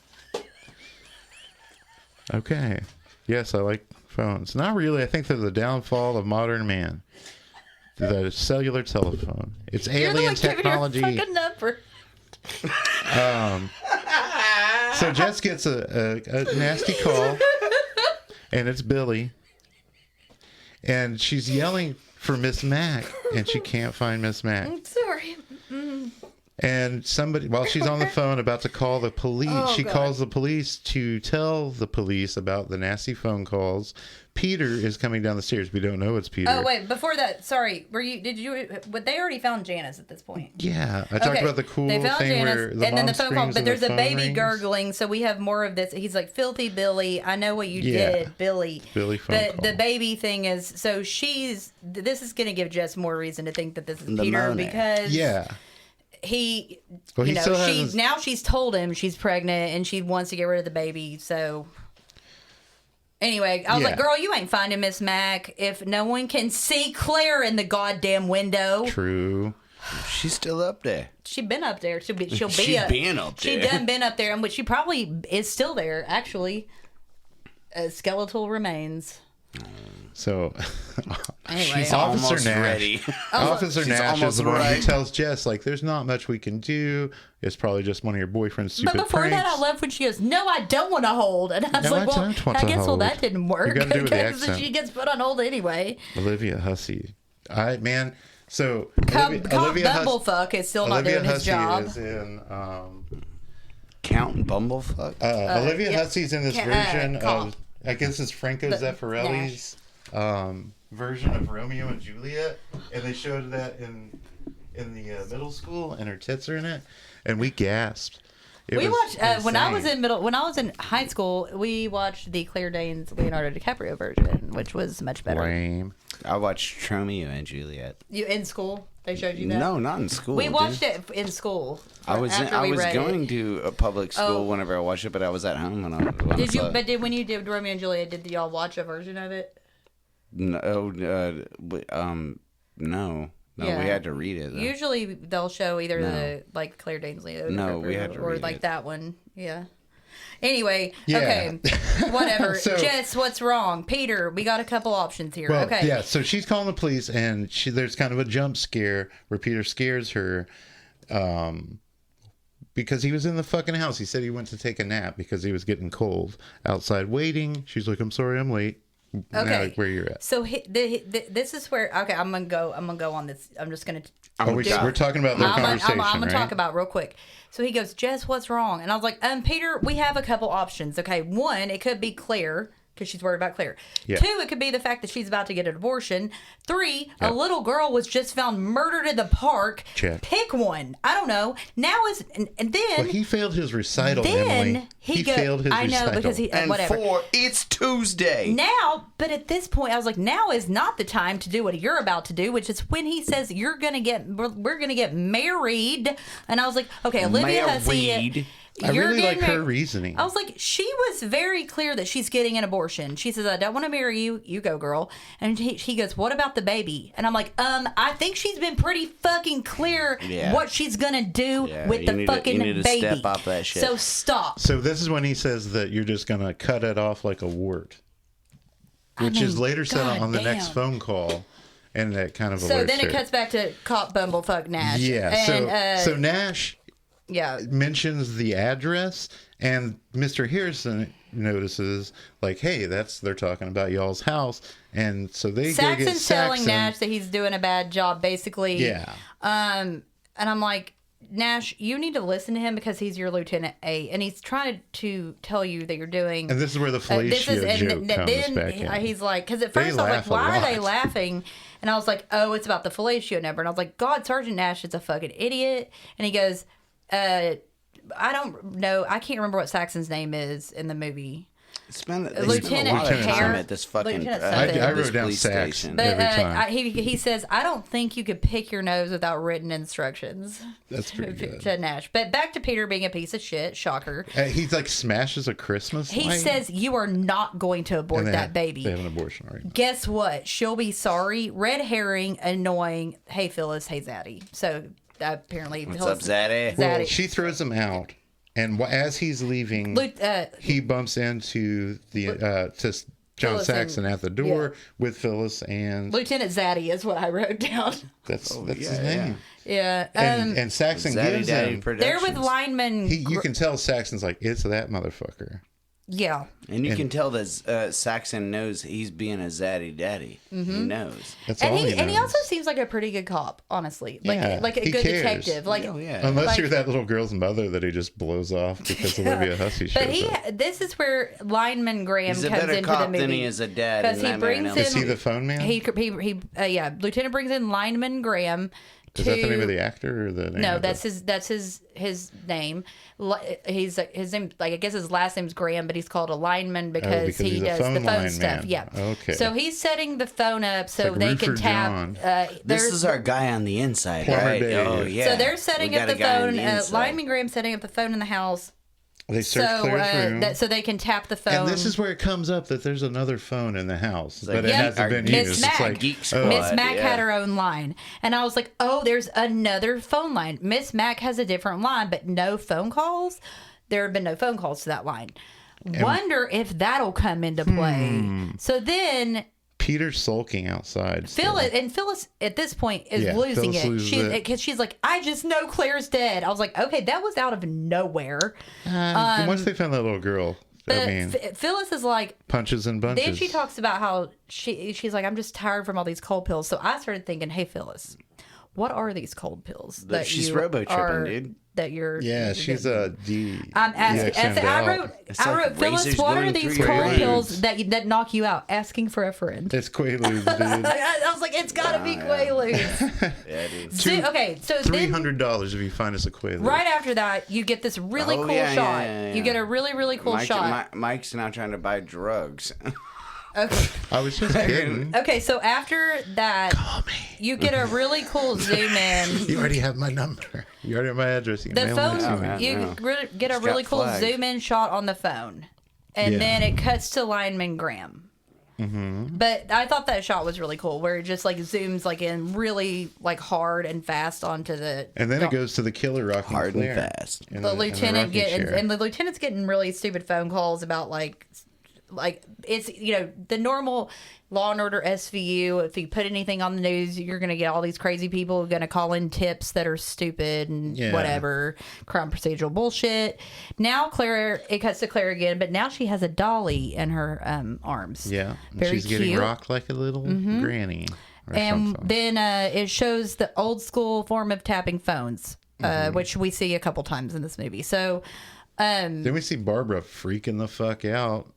Okay. Yes, I like phones. Not really. I think they're the downfall of modern man. The cellular telephone. It's alien technology. You're the one giving your fucking number. So Jess gets a nasty call, and it's Billy. And she's yelling for Miss Mac, and she can't find Miss Mac. I'm sorry. And somebody, while she's on the phone about to call the police, she calls the police to tell the police about the nasty phone calls. Peter is coming down the stairs. We don't know it's Peter. Oh, wait. Before that, sorry. But they already found Janice at this point. Yeah. I talked about the cool thing Janice, where the and then the phone call. But there's a baby rings. gurgling, so we have more of this. He's like, filthy Billy. I know what you did, Billy. Billy phone call. The baby thing is, so this is going to give Jess more reason to think that this is Peter because... Yeah. Now she's told him she's pregnant and she wants to get rid of the baby. So, Anyway, I was Yeah. like, girl, you ain't finding Miss Mac if no one can see Claire in the goddamn window. True. She's still up there. She been up there. She'll be She been up She there. done been up there, and which she probably is still there, actually. Skeletal remains. So, Anyway. She's Officer almost Nash. ready. Officer She's Nash is almost the one who right. tells Jess, like, there's not much we can do. It's probably just one of your boyfriend's stupid But before pranks. that, I love when she goes, "No, I don't want to hold," and I was No, like, I "Well, don't want I to guess hold. that didn't work You gotta do it with the because accent. she gets put on hold anyway." Olivia Hussey. Man. So, Cop Olivia Bumblefuck is still not Olivia doing his Hussey job. is in... Count Bumblefuck. Olivia yeah. Hussey's in this version Cop. of... I guess it's Franco Zeffirelli's version of Romeo and Juliet. And they showed that in the middle school, and her tits are in it. And we gasped. We watched when I was insane. when I was in high school. We watched the Claire Danes Leonardo DiCaprio version, which was much better. Lame. I watched Romeo and Juliet. You in school? They showed you that? No, not in school. we dude. watched it in school. I was after I we was read going it. to a public school Oh. whenever I watched it, but I was at home when I was. Did you? But when you did Romeo and Juliet, did y'all watch a version of it? No, no, Yeah. we had to read it. Though. Usually they'll show either No. the like Claire Danes Leonardo No, we had to or read like it. that one. Yeah. Anyway, Yeah. okay, whatever. So- Jess, what's wrong? Peter, we got a couple options here. Well, okay. yeah, so she's calling the police, and there's kind of a jump scare where Peter scares her because he was in the fucking house. He said he went to take a nap because he was getting cold outside waiting. She's like, I'm sorry, I'm late. Now, Okay. like, where you're at. So this is where I'm gonna go on this. I'm just gonna. We're talking about their conversation, I'm gonna right? talk about real quick. So he goes, Jess, what's wrong? And I was like, Peter, we have a couple options. Okay, one, it could be Claire because she's worried about Claire. Yeah. 2, it could be the fact that she's about to get an abortion. 3, a little girl was just found murdered in the park. Check. Pick one. I don't know. Now is and then Well, he failed his recital, then Emily. he failed his I know recital. because he And whatever. 4, it's Tuesday. Now, but at this point, I was like, now is not the time to do what you're about to do, which is when he says we're gonna get married, and I was like, okay, Olivia Hussey, Married. I you're really like getting her reasoning. I was like, she was very clear that she's getting an abortion. She says, I don't want to marry you. You go, girl. And he goes, what about the baby? And I'm like, I think she's been pretty fucking clear Yeah. what she's gonna do Yeah, with you the need to- fucking you need to baby. step off that shit. So stop. So this is when he says that you're just going to cut it off like a wart, which is later said on the next goddamn. phone call, and that kind of So alerts then it her. cuts back to cop bumblefuck Nash. Yeah, And, so Nash yeah. mentions the address, and Mr. Harrison notices, like, hey, they're talking about y'all's house, and so they go get Saxon's telling Saxon. Nash that he's doing a bad job, basically. Yeah. And I'm like, Nash, you need to listen to him because he's your Lieutenant A, and he's trying to tell you that you're doing. And this is where the fellatio joke comes then back in. he's like, because at They first I was like, laugh a why are they lot. laughing? And I was like, oh, it's about the fellatio number. And I was like, God, Sergeant Nash is a fucking idiot. And he goes, I don't know. I can't remember what Saxon's name is in the movie. They spend a Lieutenant lot of time Hare. at this fucking Lieutenant I something. wrote this down police Saxon. station. But- Every time. He says, I don't think you could pick your nose without written instructions. That's pretty good. To Nash. But back to Peter being a piece of shit. Shocker. He like smashes a Christmas He light, says, you are not going to abort and they that have- baby. They have an abortion already. Guess what? She'll be sorry. Red herring, annoying. Hey, Phyllis. Hey, Zaddy. So apparently, What's Phyllis, up, Zaddy? Zaddy. Well, she throws him out, and as he's leaving, he bumps into to John Phyllis Saxon and- at the door with Phyllis, and Lieutenant Zaddy is what I wrote down. that's his yeah. name. Yeah. And Saxon Zaddy gives Daddy him. They're with Productions. lineman. You can tell Saxon's like, it's that motherfucker. Yeah. And you can tell that Saxon knows he's being a zaddy daddy. Mm-hmm. He knows. That's And all he knows. also seems like a pretty good cop, honestly. Like Yeah, like a he good cares. detective. Like Oh, yeah. Unless like- you're that little girl's mother that he just blows off because Olivia Hussey shows But this is where lineman Graham He's a comes better into the cop movie. than he is a dad. Because in he Nightmare on brings Elm up. Is he Street. the phone man? Lieutenant brings in lineman Graham. Is that the name of the actor or the name? No, of that's the... his name. He's his name, like I guess his last name's Graham, but he's called a lineman because because he he's a does phone the phone line stuff. man. Yeah. Okay. So he's setting the phone up so like they can Roofer tap. John. This there's- is our guy on the inside, Plumber right? Dave. Oh, yeah. So they're setting We up got the a guy on phone. the inside. Lineman Graham setting up the phone in the house. They search Claire's room. So they can tap the phone. And this is where it comes up that there's another phone in the house, like, but it hasn't been Miss used. Mac. It's like Geek Squad. Miss Mac had her own line. And I was like, oh, there's another phone line. Miss Mac has a different line, but no phone calls. There have been no phone calls to that line. Wonder if that'll come into play. So then Peter's sulking outside. Phyllis at this point is losing Phyllis it. loses She's like, I just know Claire's dead. I was like, okay, that was out of nowhere. Once they found that little girl, I mean, Phyllis is like punches and bunches. Then she talks about how she's like, I'm just tired from all these cold pills. So I started thinking, hey Phyllis, what are these cold pills that she's you robo-tripping, dude? That you're she's a D. I'm asking. I wrote Phyllis, what are these cold pills that knock you out? Asking for a friend. It's Quaaludes, dude. I was like, it's got to be Quaaludes. Yeah, dude. So $300 if you find us a Quaalude. Right after that, you get this really cool shot. Yeah. You get a really, really cool shot. Mike's now trying to buy drugs. Okay. I was just kidding. Okay, so after that, call me. You get a really cool zoom in. You already have my number. You already have my address. You can the mail phone, me you get a really cool zoom in shot on the phone, and then it cuts to Lineman Graham. Mm-hmm. But I thought that shot was really cool, where it just like zooms like in really like hard and fast onto the. And then it goes to the killer rocking hard Claire and fast. The lieutenant and the lieutenant's getting really stupid phone calls about like it's the normal Law and Order SVU. If you put anything on the news, you're gonna get all these crazy people gonna call in tips that are stupid and whatever crime procedural bullshit. Now it cuts to Claire again, but now she has a dolly in her arms. Yeah, very she's cute. Getting rocked like a little granny. And then it shows the old school form of tapping phones, which we see a couple times in this movie. So then we see Barbara freaking the fuck out.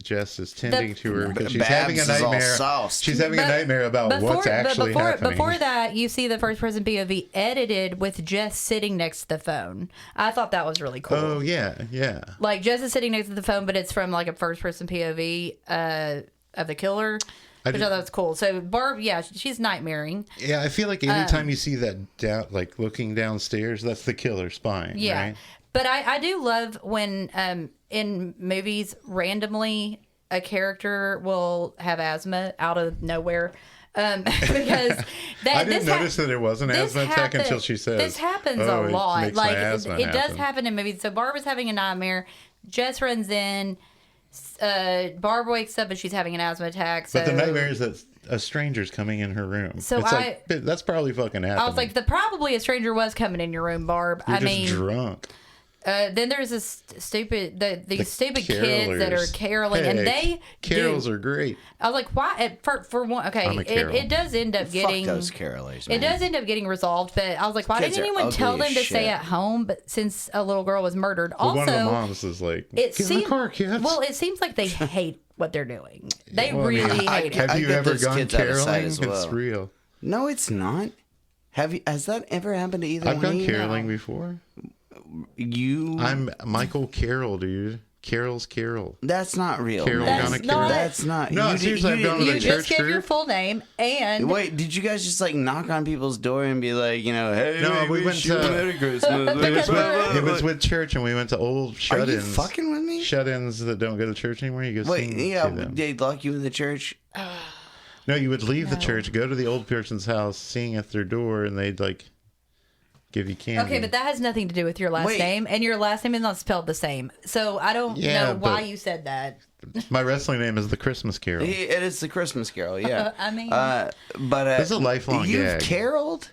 Jess is tending to her because she's having a nightmare. She's having a nightmare about what's actually happening. Before that, you see the first person POV edited with Jess sitting next to the phone. I thought that was really cool. Oh, yeah. Like Jess is sitting next to the phone, but it's from like a first person POV of the killer. Which I thought was cool. So Barb, she's nightmaring. Yeah, I feel like anytime you see that down, like looking downstairs, that's the killer spying. Yeah. Right? But I do love when in movies randomly a character will have asthma out of nowhere. Because I didn't notice that it was an asthma attack until she says this happens a lot. Like it does happen in movies. So Barb is having a nightmare. Jess runs in. Barb wakes up and she's having an asthma attack. So. But the nightmare is that a stranger's coming in her room. So that's probably fucking happening. I was like, probably a stranger was coming in your room, Barb. You're just drunk. Then there's these stupid kids that are caroling, and carols are great. I was like, why? For one, okay, it does end up getting fuck those carolers. Man. It does end up getting resolved, but I was like, why didn't anyone tell them to stay at home? But since a little girl was murdered, also one of the moms is like, get in the car, kids. Well, it seems like they hate what they're doing. They really hate it. Have you ever gone caroling? It's real. No, it's not. Has that ever happened to either one of you? I've gone caroling before. I'm Michael Carroll, dude. Carol's Carol. That's not real. Carol gonna Carol. That's not. No, seriously, I've gone to the church. You just give your full name and. Wait, did you guys just like knock on people's door and be like, hey, no, we went to Merry Christmas. It was with church, and we went to old shut-ins. Are you fucking with me? Shut-ins that don't go to church anymore. You go. Wait, they lock you in the church. No, you would leave the church, go to the old person's house, sing at their door, and they'd like. Give you candy. Okay, but that has nothing to do with your last name, and your last name is not spelled the same. So I don't know why you said that. My wrestling name is the Christmas Carol. It is the Christmas Carol, yeah. I mean, but it's a lifelong you've gag. Caroled?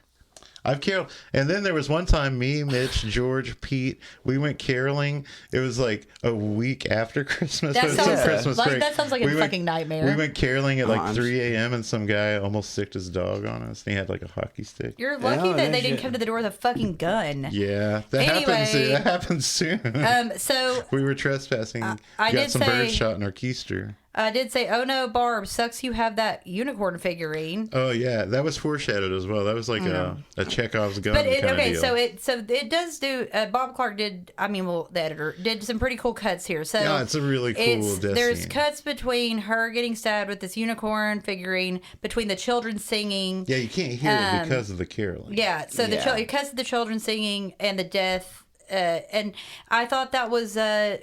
I've caroled, and then there was one time me, Mitch, George, Pete, we went caroling. It was like a week after Christmas. That sounds like a fucking nightmare. We went caroling at like 3 a.m. and some guy almost sicked his dog on us. And he had like a hockey stick. You're lucky that they didn't come to the door with a fucking gun. Yeah, that happens soon. So we were trespassing. Got some birds shot in our keister. I did say, oh no, Barb, sucks you have that unicorn figurine. Oh yeah, that was foreshadowed as well. That was like a Chekhov's gun. But deal. so it does do. Bob Clark did. The editor did some pretty cool cuts here. So yeah, it's a really cool. There's cuts between her getting stabbed with this unicorn figurine, between the children singing. Yeah, you can't hear it because of the caroling. Yeah, so it cuts to the children singing and the death and I thought that was a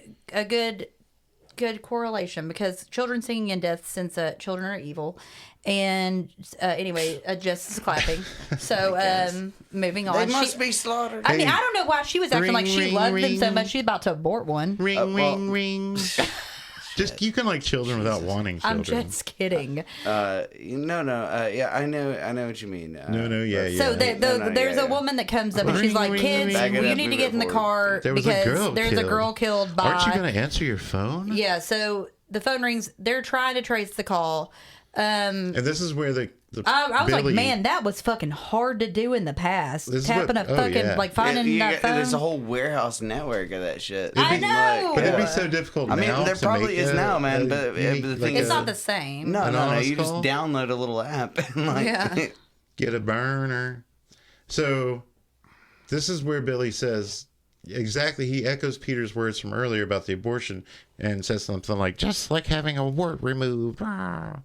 good correlation because children singing in death since children are evil. And anyway, Jess is clapping. So moving on. They must be slaughtered. I mean, I don't know why she was acting like she ring, loved them so ring. much. She's about to abort one. Ring, ring. Just you can like children without wanting children. I'm just kidding. No. Yeah, I know what you mean. Yeah. So there's a woman that comes up and she's like, Ring, "Kids, ring, you ring. need to get in the car There was a because girl there's a killed. girl killed by." Aren't you going to answer your phone? Yeah. So the phone rings. They're trying to trace the call. And this is where the I was Billy, like, man, that was fucking hard to do in the past. This is Tapping what- a fucking like finding that phone. There's a whole warehouse network of that shit. I know. But it'd be so difficult. I mean, now there to probably make is now, man, but the like thing It's is- not the same. No. Anonymous You just call? download a little app and like. Yeah. get a burner. So this is where Billy says exactly. He echoes Peter's words from earlier about the abortion and says something like, "Just like having a wart removed." Ah.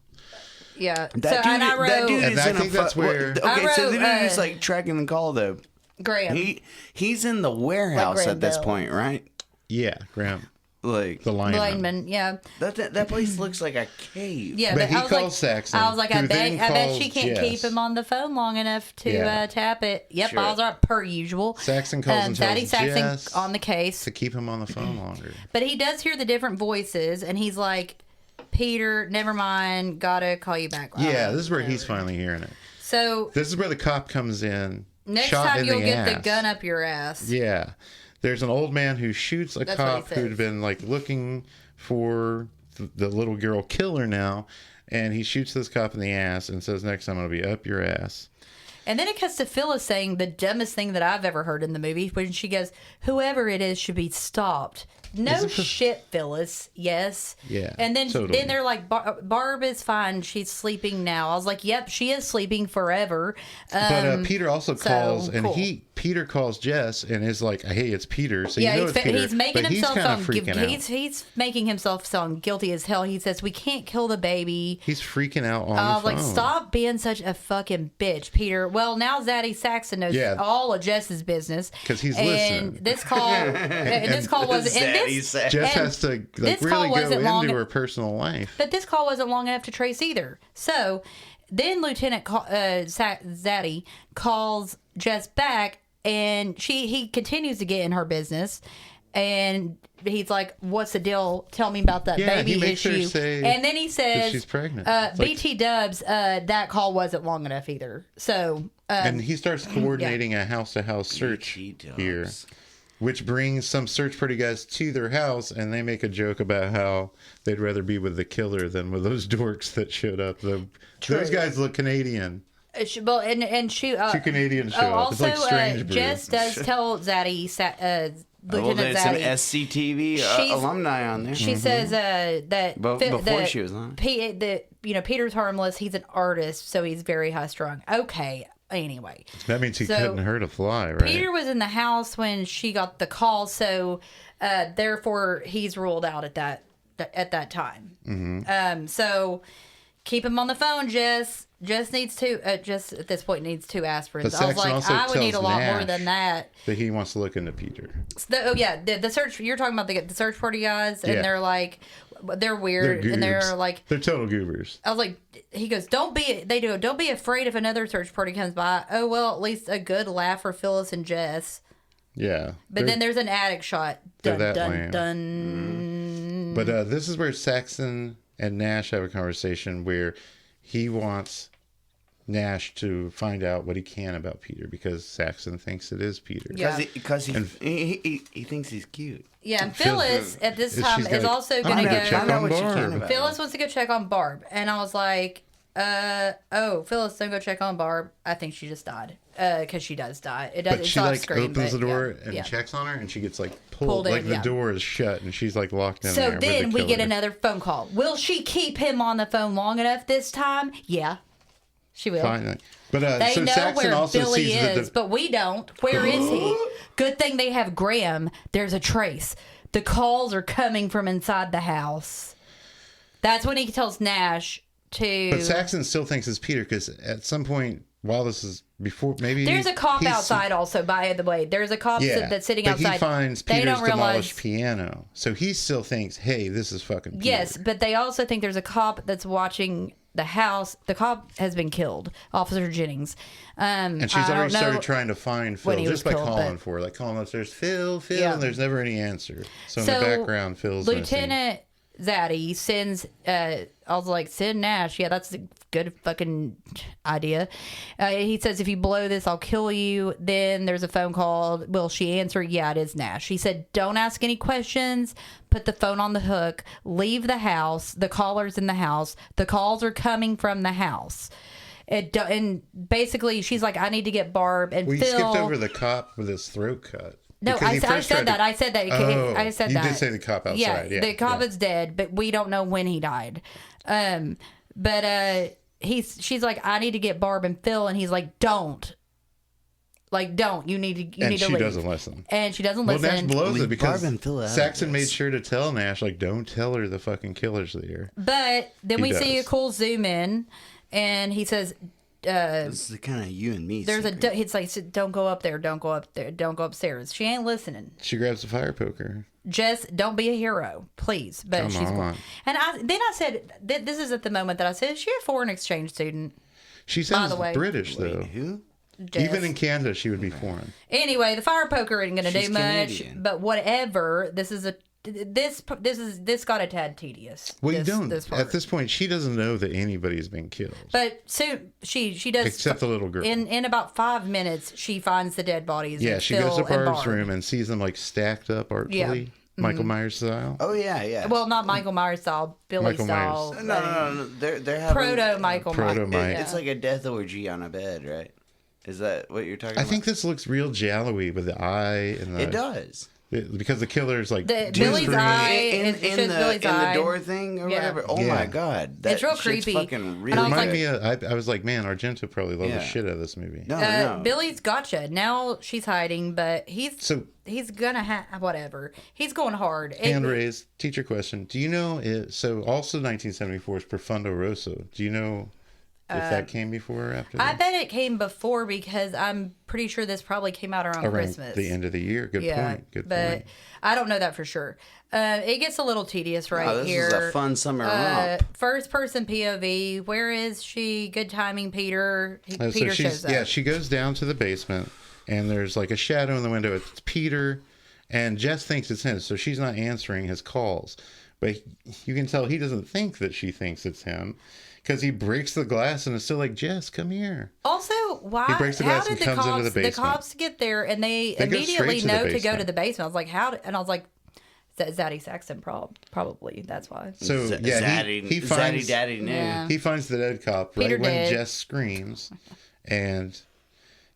Yeah. That so and I wrote that dude And is I in think a that's where- Okay, I so the wrote, dude is like tracking the call though. Graham. He's in the warehouse Graham at this Bell. point, right? Yeah, Graham, Like the lineman. Lineman. Yeah. that place looks like a cave. Yeah, But he I was calls like, Saxon, I was like, I who then bet she calls can't Jess. keep him on the phone long enough to Yeah. tap it. Yep, Sure. I was right per usual. Saxon calls and Daddy tells Saxon Jess on the case, to keep him on the phone longer. but he does hear the different voices, and he's like, "Peter, never mind, gotta call you back." Yeah, this is where he's finally hearing it. So This is where the cop comes in. next shot time in you'll the get the ass. gun up your ass. Yeah. There's an old man who shoots a That's what he cop says. who'd been like looking for the little girl killer now, and he shoots this cop in the ass and says, "Next time I'll be up your ass." And then it cuts to Phyllis saying the dumbest thing that I've ever heard in the movie when she goes, "Whoever it is should be stopped." No Is it the- shit, Phyllis. Yes. Yeah, And then totally. they're like, Barb is fine. She's sleeping now. I was like, yep, she is sleeping forever. But Peter also calls, so, and cool. Peter calls Jess and is like, "Hey, it's Peter." So Yeah, you know it's Peter. he's making but himself he's kind of sound freaking out. he's making himself sound guilty as hell. He says we can't kill the baby. He's freaking out on I the was like, phone. stop being such a fucking bitch, Peter. Well, now Zaddy Saxon knows Yeah. all of Jess's business 'Cause he's and listening. This call, and this call wasn't. And Zaddy this, Saxon. Jess and has to like this call really go wasn't long- into her personal life. But this call wasn't long enough to trace either. So then Lieutenant Zaddy calls Jess back, and he continues to get in her business. And he's like, "What's the deal? Tell me about that Yeah, baby he makes her issue." say And then he says, she's pregnant. It's like- "BT Dubs, that call wasn't long enough either." So And he starts coordinating a house-to-house search BT here, Dubs. which brings some search party guys to their house, and they make a joke about how they'd rather be with the killer than with those dorks that showed up. Those guys look Canadian. well, and she Two Canadians show up. It's Also, like Strange Brew. Jess does tell Zaddy, Well, Lieutenant there's an Zaddy. SCTV She's- alumni on there. She says that Before she was on. Peter's harmless. He's an artist, so he's very high strung. Okay. Anyway, That means he So, couldn't hurt a fly, right? Peter was in the house when she got the call, so therefore he's ruled out at that time. Mm-hmm. So keep him on the phone, Jess. Jess needs Jess at this point needs 2 aspirins. But I was Saxon like, also I would need a tells lot more Nash than that. that he wants to look into Peter. The search you're talking about the search party guys, and Yeah. they're like, they're weird, and they're goobs. like, They're total goobers. I was like, he goes, don't be afraid if another search party comes by. Oh well, at least a good laugh for Phyllis and Jess. Yeah. But then there's an attic shot. they're Dun that dun lame. dun. But this is where Saxon and Nash have a conversation where he wants Nash to find out what he can about Peter because Saxon thinks it is Peter. Yeah. Because he thinks he's cute. Yeah, and Phyllis at this She's time gotta- is also I'm going to gonna check go. on what you can Barb. about Phyllis wants to go check on Barb, and I was like, Phyllis, don't go check on Barb. I think she just died. Because she does die. It does. But It's she off like screen, opens but the door yeah, and yeah. checks on her, and she gets like pulled Pulled in, like the yeah. door is shut, and she's like locked in there. So with the then we get killer. another phone call. Will she keep him on the phone long enough this time? Yeah, she will. Finally. But They so know Saxon where also Billy sees is, but we don't. Where is he? Good thing they have Graham. There's a trace. The calls are coming from inside the house. That's when he tells Nash to. But Saxon still thinks it's Peter because at some point while this is before, maybe There's a cop outside also, by the way. There's a cop that's sitting outside. But he finds they Peter's don't realize, demolished piano. So he still thinks, hey, this is fucking Peter. Yes, but they also think there's a cop that's watching the house. The cop has been killed, Officer Jennings. And she's already started trying to find Phil just by calling for her. Like calling upstairs, Phil, and there's never any answer. So in the background, Phil's Lieutenant Zaddy sends, I was like, send Nash. Yeah, that's a good fucking idea. He says, if you blow this, I'll kill you. Then there's a phone call. Will she answer? Yeah, it is Nash. He said, don't ask any questions. Put the phone on the hook. Leave the house. The caller's in the house. The calls are coming from the house. And basically, she's like, I need to get Barb and Phil. We skipped over the cop with his throat cut. No, I said that. I said that. I said that. You did say the cop outside. Yeah, the cop is dead, but we don't know when he died. She's like, I need to get Barb and Phil, and he's like, don't. Like, don't. You need to leave. And she doesn't listen. And she doesn't listen. Well, Nash blows it because Phil Saxon made sure to tell Nash, like, don't tell her the fucking killer's there. But then we see a cool zoom in, and he says, this is kind of you and me. There's it's like, don't go up there, don't go up there, don't go upstairs. She ain't listening. She grabs the fire poker. Jess, don't be a hero, please. But she's cool. And I said, this is at the moment that I said, is she a foreign exchange student? She sounds British, though. Wait, who? Jess. Even in Canada, she would be foreign. Anyway, the fire poker isn't going to do much, Canadian. but whatever. This got a tad tedious. Well, you don't. At this point, she doesn't know that anybody's been killed. But soon she does. Except the little girl. In about 5 minutes, she finds the dead bodies. Yeah, she goes to Barb's room and sees them like stacked up artfully. Yeah. Michael Myers style. Oh yeah. Well, not Michael Myers style, Billy Michael style. Myers. No. They're having proto Michael Myers. It's like a death orgy on a bed, right? Is that what you're talking about? I think this looks real jallowy with the eye and the. It does. Because the killer's like Billy's eye in the door thing or whatever. Oh my god, it's real creepy. Fucking really. Remind me of, I was like, man, Argento probably loved the shit out of this movie. No. Billy's gotcha. Now she's hiding, but he's gonna have whatever. He's going hard. Hand raised. Teacher question. Do you know it? So also 1974 is Profundo Rosso. Do you know if that came before or after that? I bet it came before because I'm pretty sure this probably came out around Christmas. The end of the year. Good point. Good point. I don't know that for sure. It gets a little tedious here. This is a fun summer romp. First person POV. Where is she? Good timing, Peter. Peter shows up. Yeah, she goes down to the basement and there's like a shadow in the window. It's Peter and Jess thinks it's him, so she's not answering his calls. But you can tell he doesn't think that she thinks it's him. Because he breaks the glass and is still like, Jess, come here. Also, why? He breaks the glass and comes into the basement. The cops get there and they immediately know to go to the basement. I was like, how? And I was like, Zaddy Saxon, probably. That's why. So yeah, he finds Daddy knew. Yeah. He finds the dead cop Peter right when dead. Jess screams, and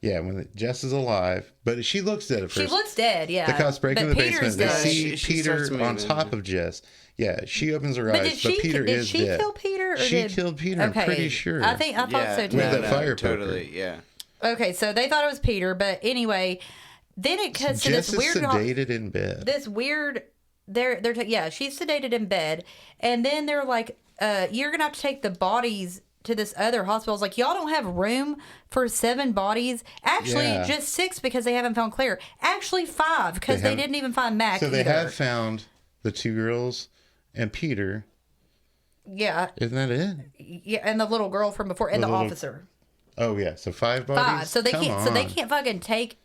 yeah, when Jess is alive, but she looks dead at first. She looks dead. Yeah. The cops break in the Peter's basement. They dead. see Peter on top of Jess. Yeah, she opens her eyes, but Peter is dead. Did she kill Peter? Or she killed Peter. Okay. I'm pretty sure. I thought so too. With that fire poker. Totally, yeah. Okay, so they thought it was Peter, but anyway, then it cuts to Jess this weird. Is sedated in bed. This weird. She's sedated in bed, and then they're like, "You're gonna have to take the bodies to this other hospital." I was like, y'all don't have room for 7 bodies. Actually, just 6 because they haven't found Claire. Actually, 5 because they didn't even find Mac. So they have found the 2 girls and Peter. Yeah. Isn't that it? Yeah, and the little girl from before, and the officer. Oh yeah, so 5 bodies. 5. So they can't. So they can't fucking take.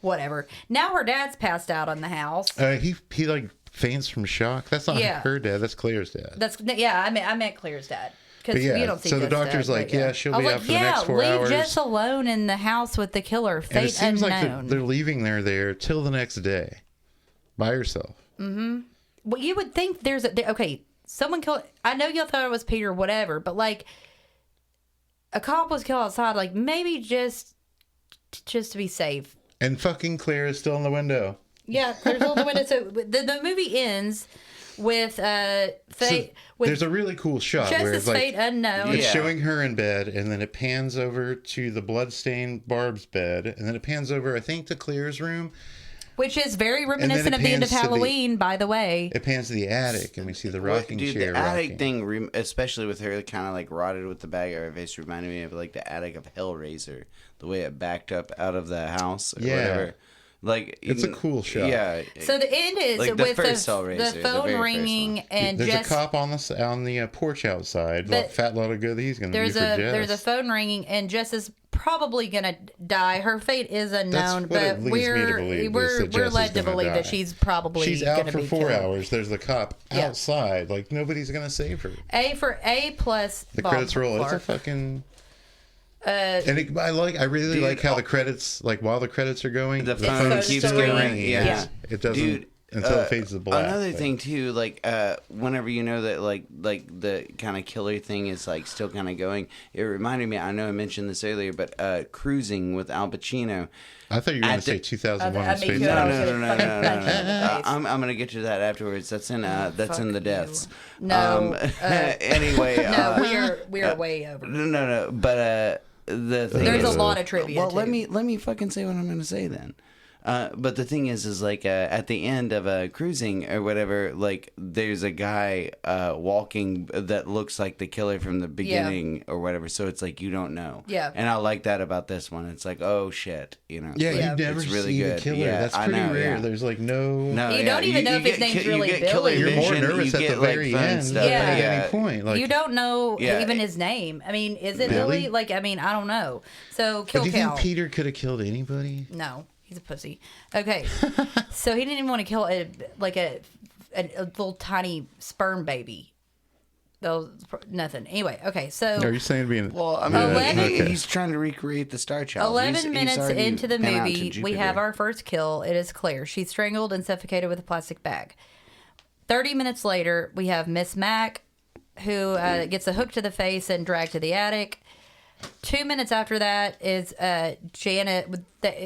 Whatever. Now her dad's passed out on the house. He like faints from shock. That's not her dad. That's Claire's dad. I meant Claire's dad. Because you don't see so the doctor's like, she'll be out for the next 4 hours. Leave Jess alone in the house with the killer. Fate and it seems unknown. like they're leaving her there till the next day, by herself. Mm-hmm. Well, you would think someone killed. I know y'all thought it was Peter, whatever, but like a cop was killed outside. Like maybe just to be safe. And fucking Claire is still in the window. Yeah, Claire's still in the window. So the movie ends with fate. There's a really cool shot where it's like fate unknown. It's showing her in bed, and then it pans over to the bloodstained Barb's bed, and then it pans over, I think, to Claire's room. Which is very reminiscent of the end of Halloween, by the way. It pans to the attic, and we see the rocking chair. The attic thing, especially with her kind of like rotted with the bag of her face, reminded me of like the attic of Hellraiser, the way it backed up out of the house or whatever. Like it's a cool shot. Yeah. So the end is like with the phone ringing and there's a cop on the porch outside. Fat lot of good he's going to do for Jess. There's a phone ringing and Jess is probably going to die. Her fate is unknown, but we're led to believe that she's probably out for be 4 killed. hours. There's the cop outside. Like nobody's going to save her. A plus. The credits roll. It's a fucking. And I really like how the credits, like while the credits are going, the phone keeps going. Yeah, it doesn't until it fades to black. Another thing too, like whenever you know that like the kind of killer thing is like still kind of going, it reminded me. I know I mentioned this earlier, but Cruising with Al Pacino. I thought you were going to say 2001: A Space Odyssey. No. I'm going to get to that afterwards. That's in the deaths. No. Anyway. No, we are way over. No. But the thing there's a lot of trivia. Well, too. let me fucking say what I'm going to say then. But the thing is like at the end of Cruising or whatever, like there's a guy walking that looks like the killer from the beginning or whatever. So it's like you don't know. Yeah. And I like that about this one. It's like, oh shit, you know. Yeah, like, you never it's really see good. the killer. Yeah, that's pretty rare. Yeah. There's like no. You don't even know if his name's really Billy. You're more nervous at the very end at any point. Like, you don't know even his name. I mean, is it Billy? Like, I mean, I don't know. So kill do you count. think Peter could have killed anybody? No. He's a pussy. Okay. So he didn't even want to kill a little tiny sperm baby. Nothing. Anyway, okay. So are you saying being? Well, I mean, he's trying to recreate the Star Child. 11 minutes into the movie, we have our first kill. It is Claire. She's strangled and suffocated with a plastic bag. 30 minutes later, we have Miss Mac, who gets a hook to the face and dragged to the attic. 2 minutes after that is Janet.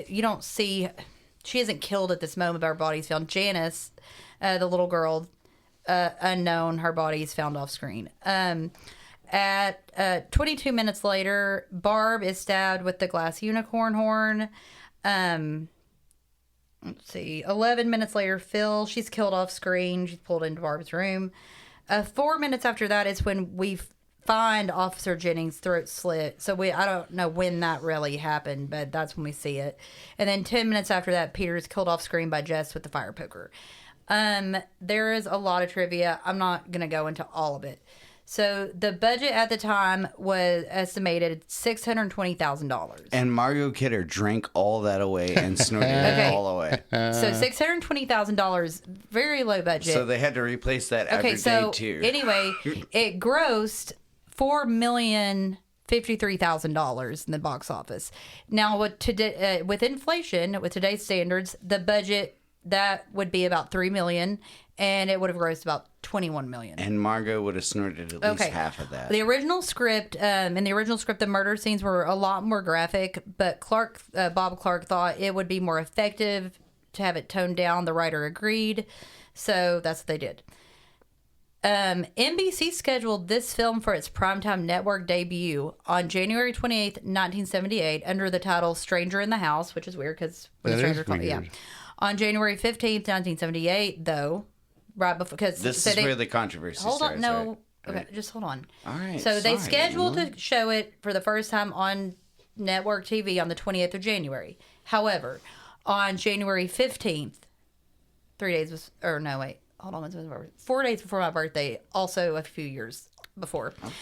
You don't see, she isn't killed at this moment, but her body's found. Janice, the little girl, unknown, her body is found off screen. At 22 minutes later, Barb is stabbed with the glass unicorn horn. Let's see. 11 minutes later, Phil, she's killed off screen. She's pulled into Barb's room. 4 minutes after that is when we find Officer Jennings' throat slit. So I don't know when that really happened, but that's when we see it. And then 10 minutes after that, Peter is killed off screen by Jess with the fire poker. There is a lot of trivia. I'm not going to go into all of it. So the budget at the time was estimated $620,000. And Mario Kidder drank all that away and snorted it all away. So $620,000, very low budget. So they had to replace that after day 2. Anyway, it grossed $4,053,000 in the box office. Now, with inflation, with today's standards, the budget that would be about $3 million, and it would have grossed about $21 million. And Margot would have snorted at least half of that. The original script, the murder scenes were a lot more graphic, but Bob Clark thought it would be more effective to have it toned down. The writer agreed, so that's what they did. NBC scheduled this film for its primetime network debut on January 28th, 1978, under the title Stranger in the House, which is weird because on January 15th, 1978, though, right before, because this is where the controversy starts. Hold on, no, right? Okay, just hold on. All right. So they scheduled to show it for the first time on network TV on the 28th of January. However, on January 15th, 4 days before my birthday, also a few years before, of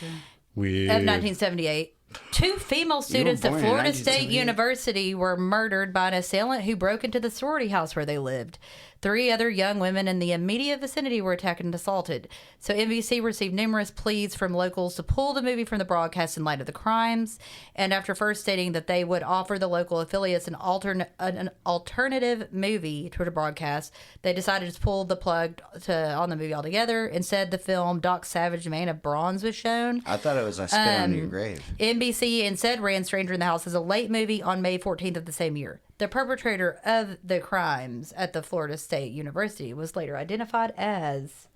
1978. 2 female students at Florida State University were murdered by an assailant who broke into the sorority house where they lived. 3 other young women in the immediate vicinity were attacked and assaulted. So NBC received numerous pleas from locals to pull the movie from the broadcast in light of the crimes. And after first stating that they would offer the local affiliates an alternative movie to the broadcast, they decided to pull the plug on the movie altogether. Instead, the film Doc Savage Man of Bronze was shown. I thought it was I Spit on Your Grave. NBC instead ran Stranger in the House as a late movie on May 14th of the same year. The perpetrator of the crimes at the Florida State University was later identified as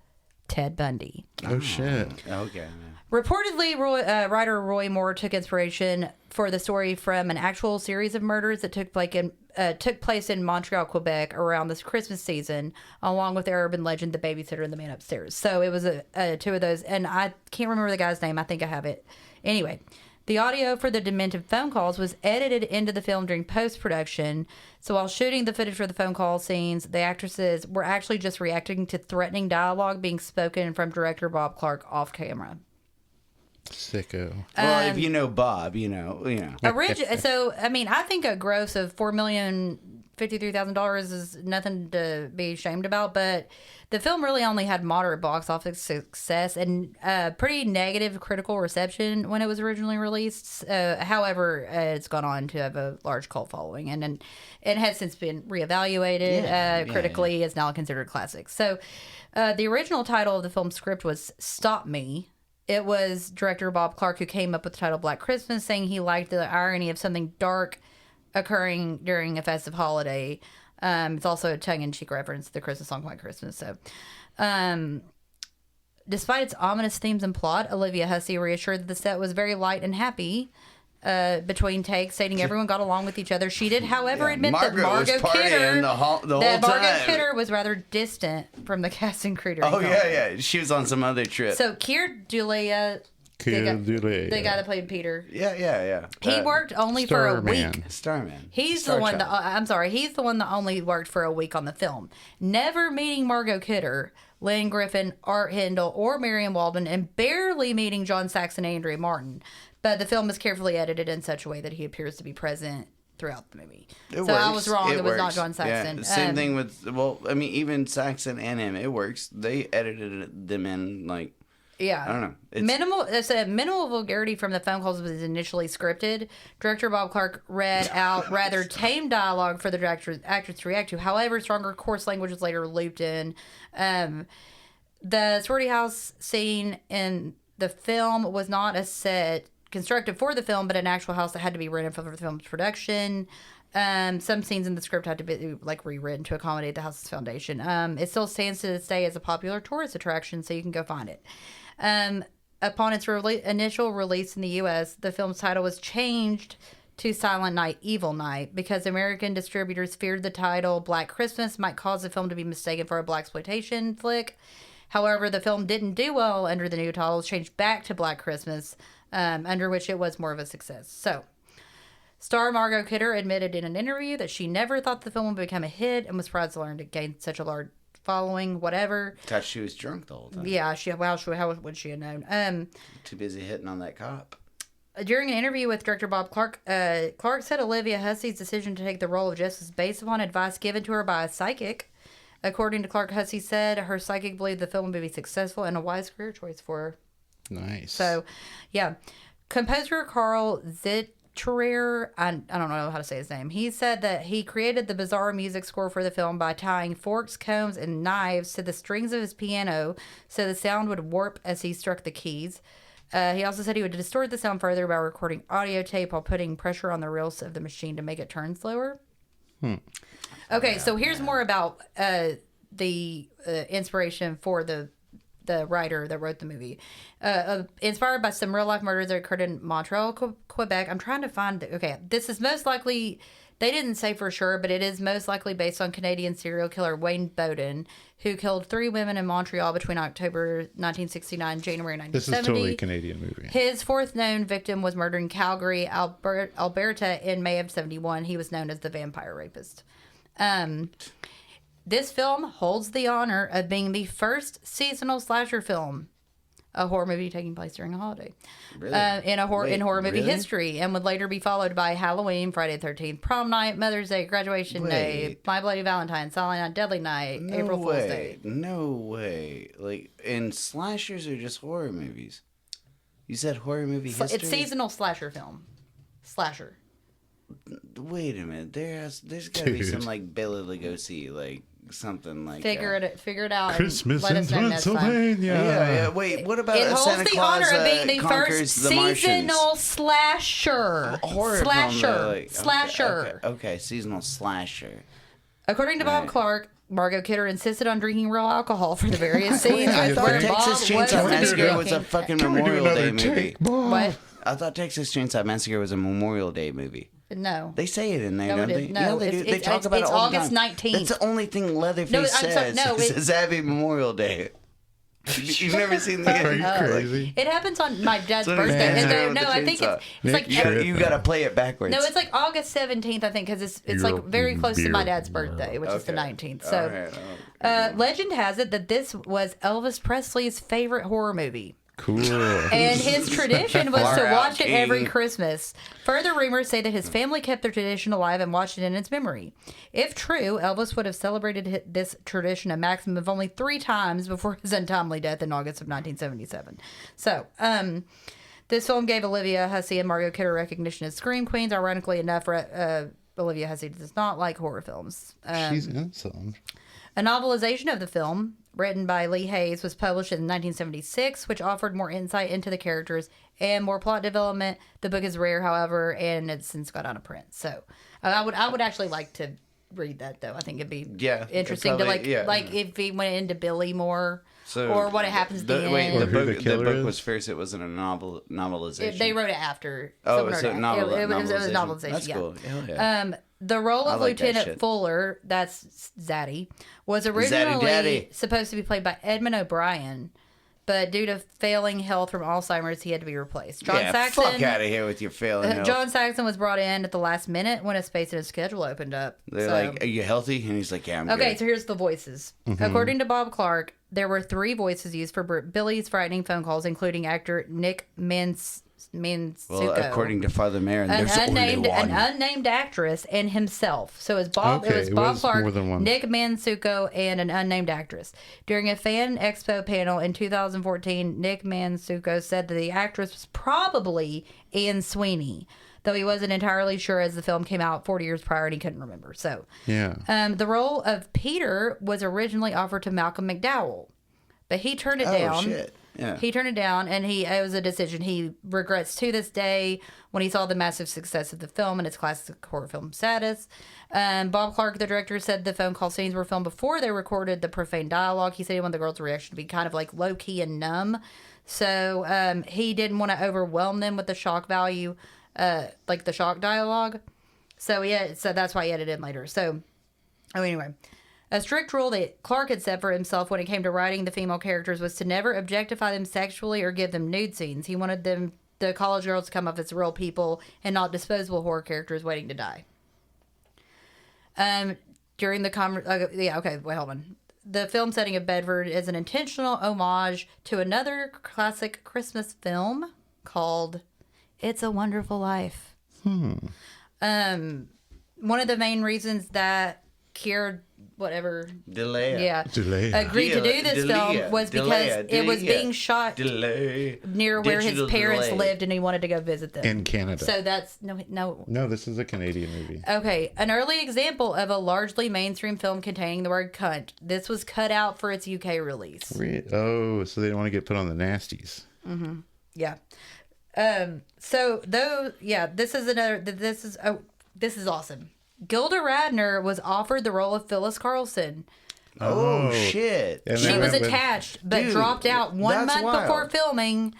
Ted Bundy. Oh, shit. Okay. Reportedly, writer Roy Moore took inspiration for the story from an actual series of murders that took place in Montreal, Quebec around this Christmas season, along with the urban legend The Babysitter and The Man Upstairs. So it was two of those, and I can't remember the guy's name. I think I have it. Anyway, the audio for the demented phone calls was edited into the film during post-production. So while shooting the footage for the phone call scenes, the actresses were actually just reacting to threatening dialogue being spoken from director Bob Clark off camera. Sicko. Well, if you know Bob, you know. So, I mean, I think a gross of $4,053,000 is nothing to be ashamed about, but the film really only had moderate box office success and pretty negative critical reception when it was originally released. However, it's gone on to have a large cult following, and it has since been reevaluated critically. It's now considered a classic. So, the original title of the film script was Stop Me. It was director Bob Clark who came up with the title Black Christmas, saying he liked the irony of something dark occurring during a festive holiday. It's also a tongue-in-cheek reference to the Christmas song White Christmas. So, despite its ominous themes and plot, Olivia Hussey reassured that the set was very light and happy between takes, stating everyone got along with each other. She did, however, admit that Margot Kidder was rather distant from the cast and crew. Oh, yeah. She was on some other trip. So, Keir Dullea, the guy that played Peter. Yeah. He worked only for a week. Starman. He's the one that only worked for a week on the film. Never meeting Margot Kidder, Lynn Griffin, Art Hindle, or Marion Waldman, and barely meeting John Saxon and Andrea Martin. But the film is carefully edited in such a way that he appears to be present throughout the movie. I was wrong. It was not John Saxon. Yeah. Same thing with, even Saxon and him. It works. They edited them in, like, I don't know. Minimal vulgarity from the phone calls was initially scripted. Director Bob Clark read out rather tame dialogue for the actors to react to. However, stronger coarse language was later looped in. The sorority house scene in the film was not a set constructed for the film, but an actual house that had to be rented for the film's production. Some scenes in the script had to be rewritten to accommodate the house's foundation. It still stands to this day as a popular tourist attraction, so you can go find it. Upon its initial release in the U.S., the film's title was changed to Silent Night, Evil Night because American distributors feared the title Black Christmas might cause the film to be mistaken for a blaxploitation flick. However, the film didn't do well under the new title. It was changed back to Black Christmas, under which it was more of a success. So, star Margot Kidder admitted in an interview that she never thought the film would become a hit and was surprised to learn to gain such a large following, whatever. Thought she was drunk the whole time. Yeah, how would she have known? Too busy hitting on that cop. During an interview with director Bob Clark, Clark said Olivia Hussey's decision to take the role of Jess was based upon advice given to her by a psychic. According to Clark, Hussey said her psychic believed the film would be successful and a wise career choice for her. Nice. So, yeah. Composer Carl Zitterer, I don't know how to say his name. He said that he created the bizarre music score for the film by tying forks, combs, and knives to the strings of his piano so the sound would warp as he struck the keys. He also said he would distort the sound further by recording audio tape while putting pressure on the reels of the machine to make it turn slower. Okay, so here's more about the inspiration for the writer that wrote the movie. Inspired by some real-life murders that occurred in Montreal, Quebec. I'm trying to find... Okay, this is most likely... They didn't say for sure, but it is most likely based on Canadian serial killer Wayne Bowden, who killed 3 women in Montreal between October 1969 and January 1970. This is totally a Canadian movie. His 4th known victim was murdered in Calgary, Alberta in May of 1971. He was known as the Vampire Rapist. This film holds the honor of being the first seasonal slasher film, a horror movie taking place during a holiday, Really? in horror movie really? history, and would later be followed by Halloween, Friday the 13th, Prom Night, Mother's Day, Graduation Day, My Bloody Valentine, Silent Night, Deadly Night, April Fool's Day. No way. And slashers are just horror movies. You said horror movie history? It's seasonal slasher film. Slasher. Wait a minute. There's got to be some Bela Lugosi, something like figure it out. Christmas and let in us know next time. Pennsylvania. Yeah. Wait, what about it holds Santa the Claus honor of being the first seasonal slasher. Horror slasher. Okay, seasonal slasher. According to Bob Clark, Margot Kidder insisted on drinking real alcohol for the various scenes. I thought where Bob Texas Chainsaw wasn't Massacre was a drinking. fucking Can we do Memorial Day another movie. take, boy? What? I thought Texas Chainsaw Massacre was a Memorial Day movie. No. They say it in there, No, don't it they? is- no, Yeah, they do. it's- They talk about it's it all August the time. 19th. That's the only thing Leatherface No, I'm sorry, says. no, He it- says Happy Memorial Day. You've never seen the Are you crazy? It happens on my dad's That's what he birthday. says. And no, I think it's Nick like You gotta play it backwards. no, it's like August 17th, I think, because it's You're like very close to my beer. dad's birthday, which is the Okay. 19th. So, All right. legend has it that this was Elvis Presley's favorite horror movie. Cool. And his tradition was to Far out, watch it every King. Christmas. Further rumors say that his family kept their tradition alive and watched it in its memory. If true, Elvis would have celebrated this tradition a maximum of only 3 times before his untimely death in August of 1977. So, this film gave Olivia Hussey and Margot Kidder recognition as Scream Queens. Ironically enough, Olivia Hussey does not like horror films. She's in some. A novelization of the film, written by Lee Hayes, was published in 1976, which offered more insight into the characters and more plot development. The book is rare, however, and it's since got out of print. So, I would actually like to read that, though. I think it'd be interesting probably, to like if he went into Billy more, So or what happens at the Wait, end. Or who the the killer book is? was first. It wasn't a novelization. They wrote it after. Oh, Someone it's wrote a it. It was a novelization. That's yeah. cool. Hell yeah. The role I of like that Lieutenant shit. Fuller, that's Zaddy, was originally Daddy. supposed to be played by Edmund O'Brien, but due to failing health from Alzheimer's, he had to be replaced. John Yeah, Saxon. fuck out of here with your failing health. John Saxon was brought in at the last minute when a space in his schedule opened up. They're So- like, "Are you healthy?" And he's like, "Yeah, I'm Okay, good." so here's the voices. According to Bob Clark, there were 3 voices used for Billy's frightening phone calls, including actor Nick Mansuko. Well, according to Father Marin, An there's only one. unnamed actress and himself. So it was Bob. Okay, it was it Bob was Clark, more than one. Nick Mansuko, and an unnamed actress. During a fan expo panel in 2014, Nick Mansuko said that the actress was probably Anne Sweeney, though he wasn't entirely sure as the film came out 40 years prior and he couldn't remember. So, Yeah. the role of Peter was originally offered to Malcolm McDowell, but he turned it down. Oh shit! Yeah. He turned it down, and it was a decision he regrets to this day when he saw the massive success of the film and its classic horror film status. Bob Clark, the director, said the phone call scenes were filmed before they recorded the profane dialogue. He said he wanted the girls' reaction to be kind of like low-key and numb. So he didn't want to overwhelm them with the shock value, like the shock dialogue. So that's why he edited in later. So, anyway. A strict rule that Clark had set for himself when it came to writing the female characters was to never objectify them sexually or give them nude scenes. He wanted the college girls to come off as real people and not disposable horror characters waiting to die. During the hold on. The film setting of Bedford is an intentional homage to another classic Christmas film called It's a Wonderful Life. One of the main reasons that Keir Delay. Yeah. Delay. Agreed to do this film was because it was being shot Delay. near where his Digital parents delay. lived and he wanted to go visit them. In Canada. So that's no. No, this is a Canadian movie. Okay, an early example of a largely mainstream film containing the word cunt. This was cut out for its UK release. Oh, so they don't want to get put on the nasties. Yeah. This is awesome. Gilda Radner was offered the role of Phyllis Carlson. Oh shit! And She then was that went- attached, but Dude, dropped out 1 that's month before wild. filming,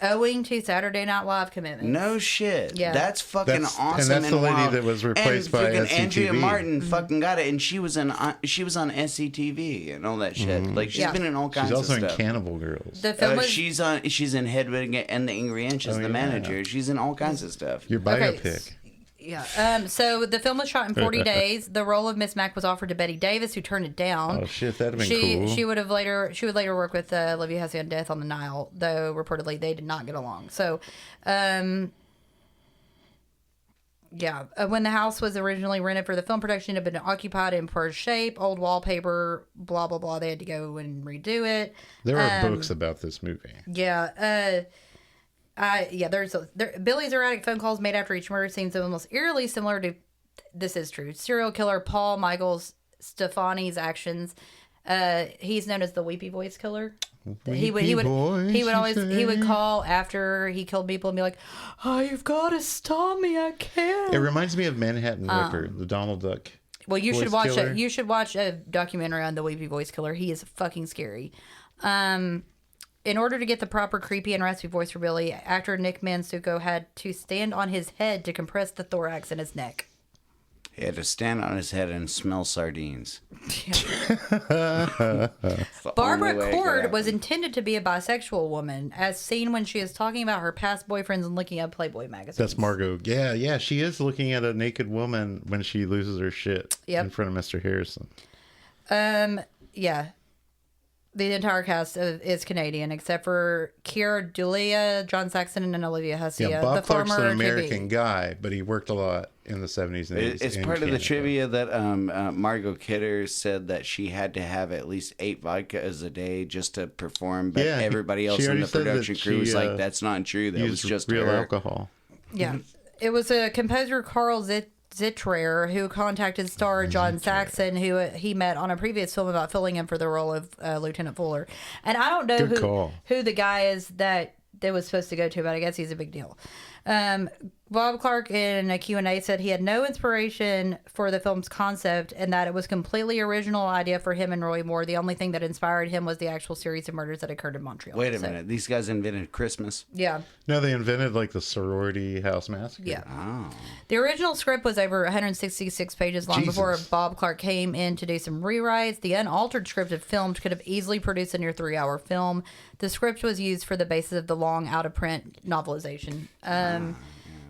owing to Saturday Night Live commitments. No shit. Yeah. That's fucking awesome. And that's the lady wild. that was replaced by freaking SCTV. Andrea Martin fucking got it, and she was on SCTV and all that shit. Like she's Yeah. been in all kinds She's also of in stuff. Cannibal Girls. The film was She's in Hedwig and the Angry Inch as Oh, the yeah. manager. She's in all kinds of stuff. Your Okay, biopic. yeah. So the film was shot in 40 days. The role of Miss Mac was offered to Betty Davis, who turned it down. Oh shit, that'd have been cool. She would later work with Olivia Hussey on Death on the Nile, though reportedly they did not get along. So, when the house was originally rented for the film production, it had been occupied in poor shape, old wallpaper, blah blah blah. They had to go and redo it. There are books about this movie. Yeah. Billy's erratic phone calls made after each murder seems almost eerily similar to, this is true, serial killer Paul Michael Stefani's actions. He's known as the weepy voice killer. He would call after he killed people and be like, "Oh, you've got to stop me, I can't." It reminds me of Manhattan Ripper, the Donald Duck. Well, you voice should watch killer? it. You should watch a documentary on the weepy voice killer. He is fucking scary. In order to get the proper creepy and raspy voice for Billy, actor Nick Mansuko had to stand on his head to compress the thorax in his neck. He had to stand on his head and smell sardines. Barbara Cord was intended to be a bisexual woman, as seen when she is talking about her past boyfriends and looking at Playboy magazines. That's Margot. Yeah. She is looking at a naked woman when she loses her shit in front of Mr. Harrison. Yeah. The entire cast is Canadian, except for Keira Dullea, John Saxon, and Olivia Hussey. Yeah, Bob the Clark's an former American guy, but he worked a lot in the 70s and 80s. It's in part of the Canada. trivia that Margot Kidder said that she had to have at least 8 vodkas a day just to perform, but Yeah, everybody else she in already the said that production crew was she, like, that's not true. That was used just real her. alcohol. Yeah. It was a composer, Carl Zittrer, who contacted star John Saxon, who he met on a previous film about filling in for the role of Lieutenant Fuller. And I don't know who the guy is that was supposed to go to, but I guess he's a big deal. Bob Clark in a Q&A said he had no inspiration for the film's concept and that it was completely original idea for him and Roy Moore. The only thing that inspired him was the actual series of murders that occurred in Montreal. Wait a minute. These guys invented Christmas? Yeah. No, they invented like the sorority house massacre. Yeah. Oh. The original script was over 166 pages long before Bob Clark came in to do some rewrites. The unaltered script if filmed could have easily produced a near 3-hour film. The script was used for the basis of the long out-of-print novelization.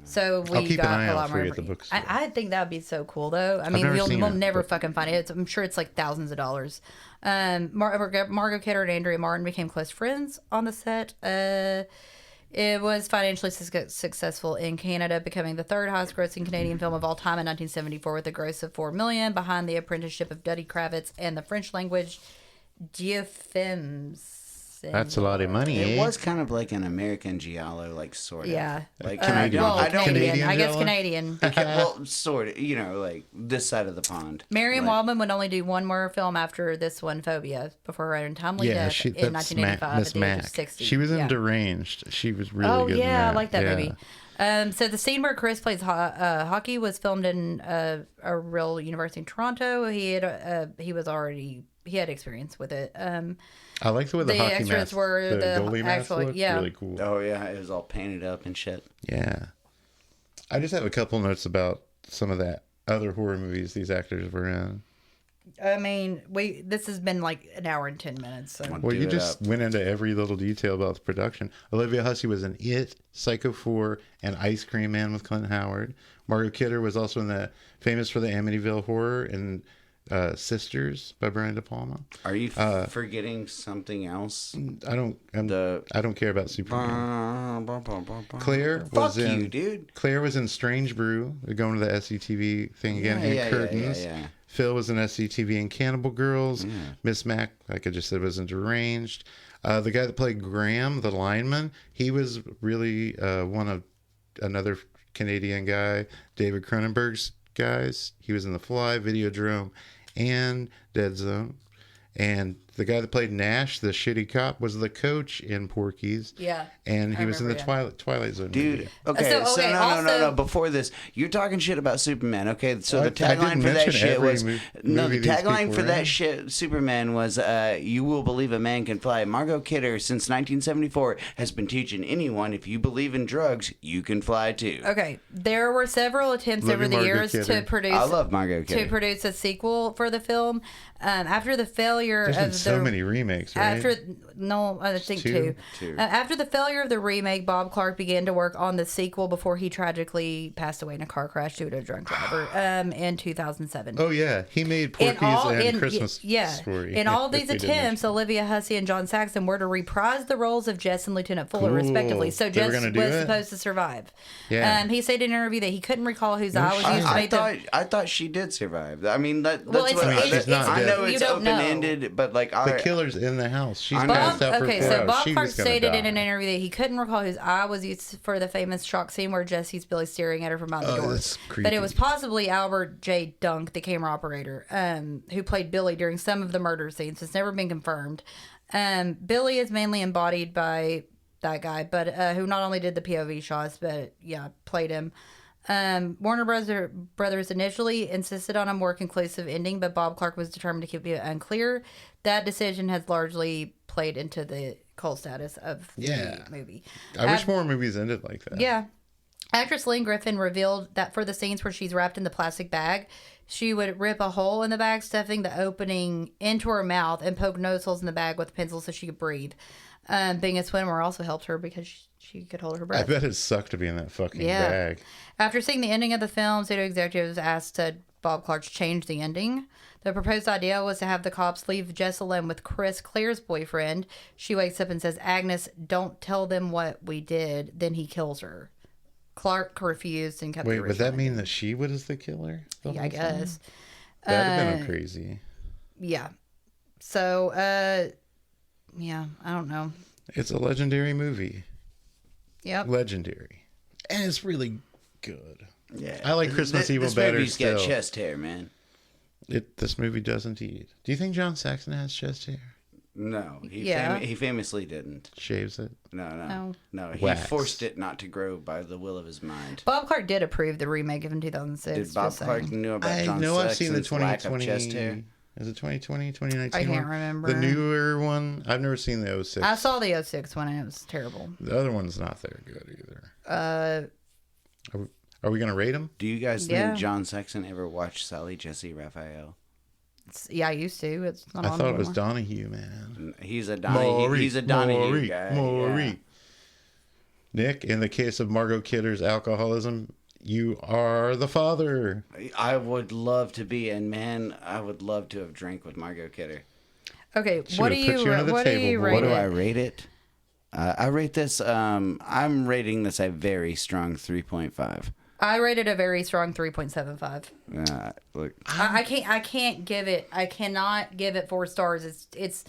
So we I'll keep got an eye a out lot for more. you at the bookstore. I think that would be so cool, though. I mean, never seen we'll it, never but- fucking find it. I'm sure it's like thousands of dollars. Margot Kidder and Andrea Martin became close friends on the set. It was financially successful in Canada, becoming the third highest-grossing Canadian film of all time in 1974 with a gross of $4 million, behind The Apprenticeship of Duddy Kravitz and the French-language Dieu Femmes. That's a lot of money, It eh? was kind of like an American Giallo, like, sort of. Yeah. Like, Canadian. Canadian. I guess Giallo? Canadian. well, sort of, like, this side of the pond. Marion Like, Waldman would only do one more film after this one, Phobia, before her untimely death in that's 1985 Miss at the age of Mac. 60. She was in Yeah. Deranged. She was really good in yeah, that. I like that movie. So the scene where Chris plays hockey was filmed in a real university in Toronto. He had experience with it. I like the way the hockey extras mask, were the the goalie mask actual- looked yeah. really cool. Oh, yeah, it was all painted up and shit. Yeah. I just have a couple notes about some of that other horror movies these actors were in. I mean, this has been like an hour and 10 minutes. So. Well, Do you it just up. went into every little detail about the production. Olivia Hussey was in It, Psycho 4, and Ice Cream Man with Clint Howard. Margot Kidder was also in famous for the Amityville Horror and Sisters by Brian De Palma. Are you forgetting something else? I don't care about Superman. Claire was Fuck in. you, dude. Claire was in Strange Brew. They're going to the SCTV thing again. Hid Curtains. Yeah. Phil was in SCTV and Cannibal Girls. Miss Mac, like I just said, was in Deranged. The guy that played Graham, the lineman, he was really one of another Canadian guy, David Cronenberg's guys. He was in The Fly, Videodrome, and Dead Zone. And the guy that played Nash, the shitty cop, was the coach in Porky's. Yeah. And he was in the remember, Twilight Zone Dude, movie. okay, So, so, okay, no. also- Before this, you're talking shit about Superman, okay? So I the tagline didn't for that mention shit every was movie the these tagline people for were that in. shit Superman was "You will believe a man can fly." Margot Kidder, since 1974, has been teaching anyone if you believe in drugs, you can fly too. Okay, there were several attempts Love over you, the Margot years to Kidder. produce. I love Margot Kidder. A sequel for the film. After the failure There's of been so many remakes, right? I think two. Two. After the failure of the remake, Bob Clark began to work on the sequel before he tragically passed away in a car crash due to a drunk driver in 2007. Oh yeah, he made Porky's and Christmas Story. In all of these If we didn't attempts, mention. Olivia Hussey and John Saxon were to reprise the roles of Jess and Lieutenant Fuller, Cool. respectively. So They were Jess gonna do was it? supposed to survive. Yeah. He said in an interview that he couldn't recall whose eye was shit. used to make I thought she did survive. I mean, that's Well, what it's- it's- she's not I dead. know You it's don't know. open-ended, but like, The killer's in the house. She's I know. passed out for 4 so hours. Bob She Clark was gonna stated die. in an interview that he couldn't recall whose eye was used for the famous shock scene where Jesse sees Billy staring at her from behind the door. that's But creepy. it was possibly Albert J. Dunk, the camera operator, who played Billy during some of the murder scenes. It's never been confirmed. Billy is mainly embodied by that guy, but who not only did the POV shots, but played him. Warner Brothers initially insisted on a more conclusive ending, but Bob Clark was determined to keep it unclear. That decision has largely played into the cult status of the movie. I wish more movies ended like that. Yeah. Actress Lynn Griffin revealed that for the scenes where she's wrapped in the plastic bag, she would rip a hole in the bag, stuffing the opening into her mouth, and poke nose holes in the bag with a pencil so she could breathe. Being a swimmer also helped her because she could hold her breath. I bet it sucked to be in that fucking bag. After seeing the ending of the film, studio executives asked Bob Clark to change the ending. The proposed idea was to have the cops leave Jess alone with Chris, Claire's boyfriend. She wakes up and says, "Agnes, don't tell them what we did." Then he kills her. Clark refused and kept. Wait, would that mean that she was the killer? Yeah, I guess. That'd have been crazy. Yeah. So, yeah, I don't know. It's a legendary movie. Yep. Legendary. And it's really good. Yeah. I like Christmas Evil better movie's still. got chest hair, man. This movie does indeed. Do you think John Saxon has chest hair? No, he famously didn't. Shaves it? No. He Wax. forced it not to grow by the will of his mind. Bob Clark did approve the remake of in 2006. Did Bob Clark know about John I've seen the Saxon's lack of chest hair? Is it 2020, 2019? I can't one? remember. The newer one? I've never seen the 06. I saw the 06 one and it was terrible. The other one's not that good either. Are we going to rate them? Do you guys think John Saxon ever watched Sally Jesse Raphael? Yeah, I used to. It's not I on thought it was anymore. Donahue, man. He's a Donahue guy. Yeah. Nick, in the case of Margot Kidder's alcoholism, you are the father. I would love to be, and man, I would love to have drank with Margot Kidder. Okay, She what do would've put you you under the what do table, you boy. rate What do it? I rate it? I rate this. I'm rating this a very strong 3.5. I rated a very strong 3.75. Look, I can't give it. I cannot give it 4 stars. It's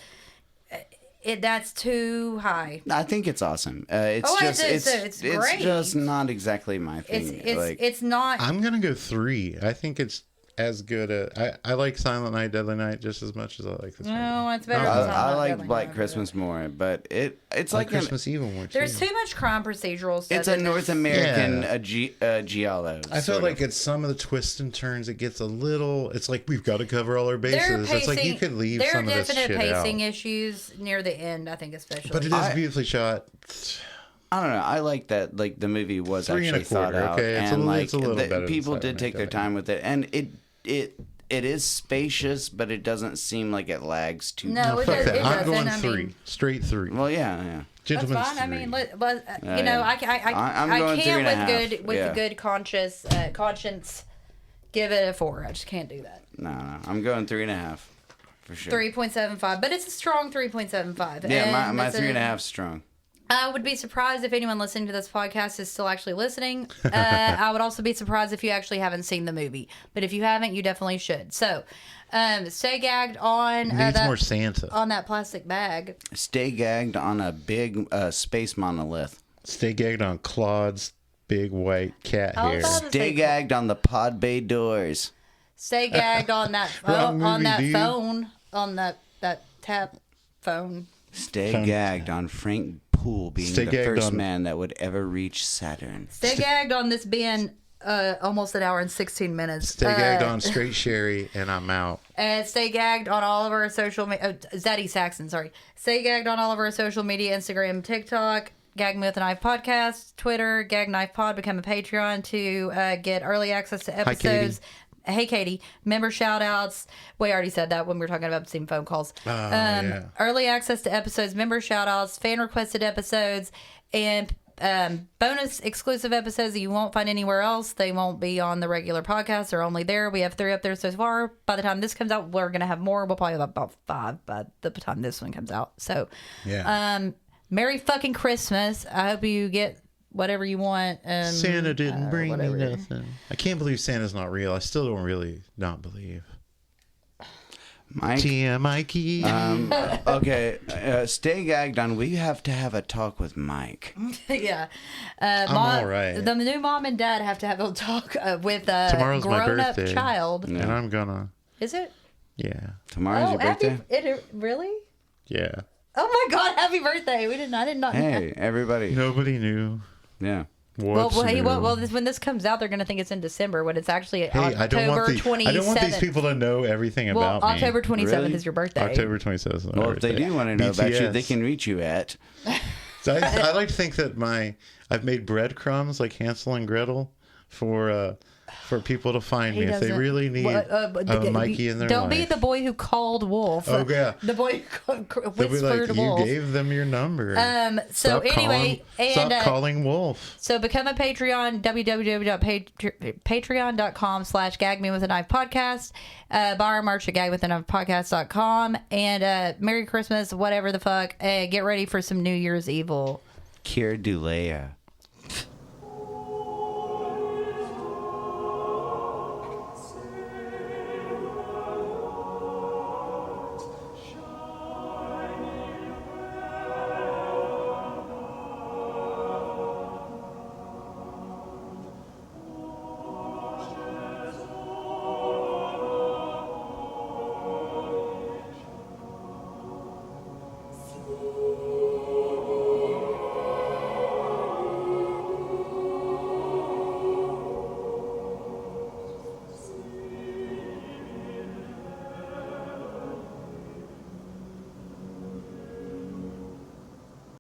that's too high. I think it's awesome. It's great. just not exactly my thing. It's not. I'm going to go 3. I think it's as good. I like Silent Night, Deadly Night just as much as I like this movie. No, it's better. I than Silent like Deadly Black Night. Christmas more, but it's like like Christmas Evil more too. There's too much crime procedural stuff. it's a in North this. American giallo. I felt like at some of the twists and turns, it gets a little. It's like we've got to cover all our bases. It's like you could leave there some of are this definite shit out. pacing issues near the end, I think, especially. But it is beautifully shot. I don't know. I like that. Like the movie was 3 and a actually thought quarter, out, okay? It's and it's a little better than people Silent did Night, take their Deadly time with it, and it is spacious, but it doesn't seem like it lags too. No, much. it Fuck does- that. it I'm going doesn't. I 3. mean- Straight 3. Well, yeah. That's Gentlemen's fine. 3. I mean, you yeah. know, I I'm going can't 3.5. with Yeah. a good conscience give it a 4. I just can't do that. No, I'm going 3.5 for sure. 3.75, but it's a strong 3.75. Yeah, And my that's 3.5 strong. I would be surprised if anyone listening to this podcast is still actually listening. I would also be surprised if you actually haven't seen the movie. But if you haven't, you definitely should. So, stay gagged on Needs more Santa. on that plastic bag. Stay gagged on a big space monolith. Stay gagged on Claude's big white cat I was hair. about to Stay say- gagged on the pod bay doors. Stay gagged on that Wrong on movie, that dude. phone on that tap phone. Stay Phone. gagged on Frank Poole being Stay the gagged first on- man that would ever reach Saturn. Stay gagged on this being almost an hour and 16 minutes. Stay gagged on Straight Sherry, and I'm out. And stay gagged on all of our social media. Zaddy Saxon, sorry. Stay gagged on all of our social media, Instagram, TikTok, Gag Me with a Knife Podcast, Twitter, Gag Knife Pod. Become a Patreon to get early access to episodes. Hey, Katie. Member shout outs. We already said that when we were talking about obscene phone calls. Yeah. Early access to episodes, member shout outs, fan requested episodes, and bonus exclusive episodes that you won't find anywhere else. They won't be on the regular podcast. They're only there. We have 3 up there so far. By the time this comes out, we're going to have more. We'll probably have about 5 by the time this one comes out. So, Yeah. Merry fucking Christmas. I hope you get whatever you want. Santa didn't bring me whatever. nothing. I can't believe Santa's not real. I still don't really not believe. Mike, Tia Mikey. okay, stay gagged on. We have to have a talk with Mike. Yeah. I'm all right. The new mom and dad have to have a talk with a Tomorrow's my grown-up birthday. child. And I'm gonna. Is it? Yeah. Tomorrow's your birthday. Really? Yeah. Oh my God! Happy birthday! I did not. Hey, everybody. Nobody knew. Yeah. What's new? When this comes out, they're going to think it's in December when it's actually October I don't want 27th. these people to know everything about me. October 27th Really? is your birthday. October 27th is my Well, if birthday. they do want to know about you, BTS. they can reach you at. So I like to think that I've made breadcrumbs like Hansel and Gretel for people to find me if they really need a Mikey in their Don't be life. the boy who called Wolf. Oh, yeah. The boy who They'll be whispered like, Wolf. you gave them your number. So anyway, Stop calling Wolf. So become a Patreon, www.patreon.com/gagme with a knife podcast. Buy our merch at gagwithaknifepodcast.com. And Merry Christmas, whatever the fuck. Get ready for some New Year's Evil. Kier Dulea.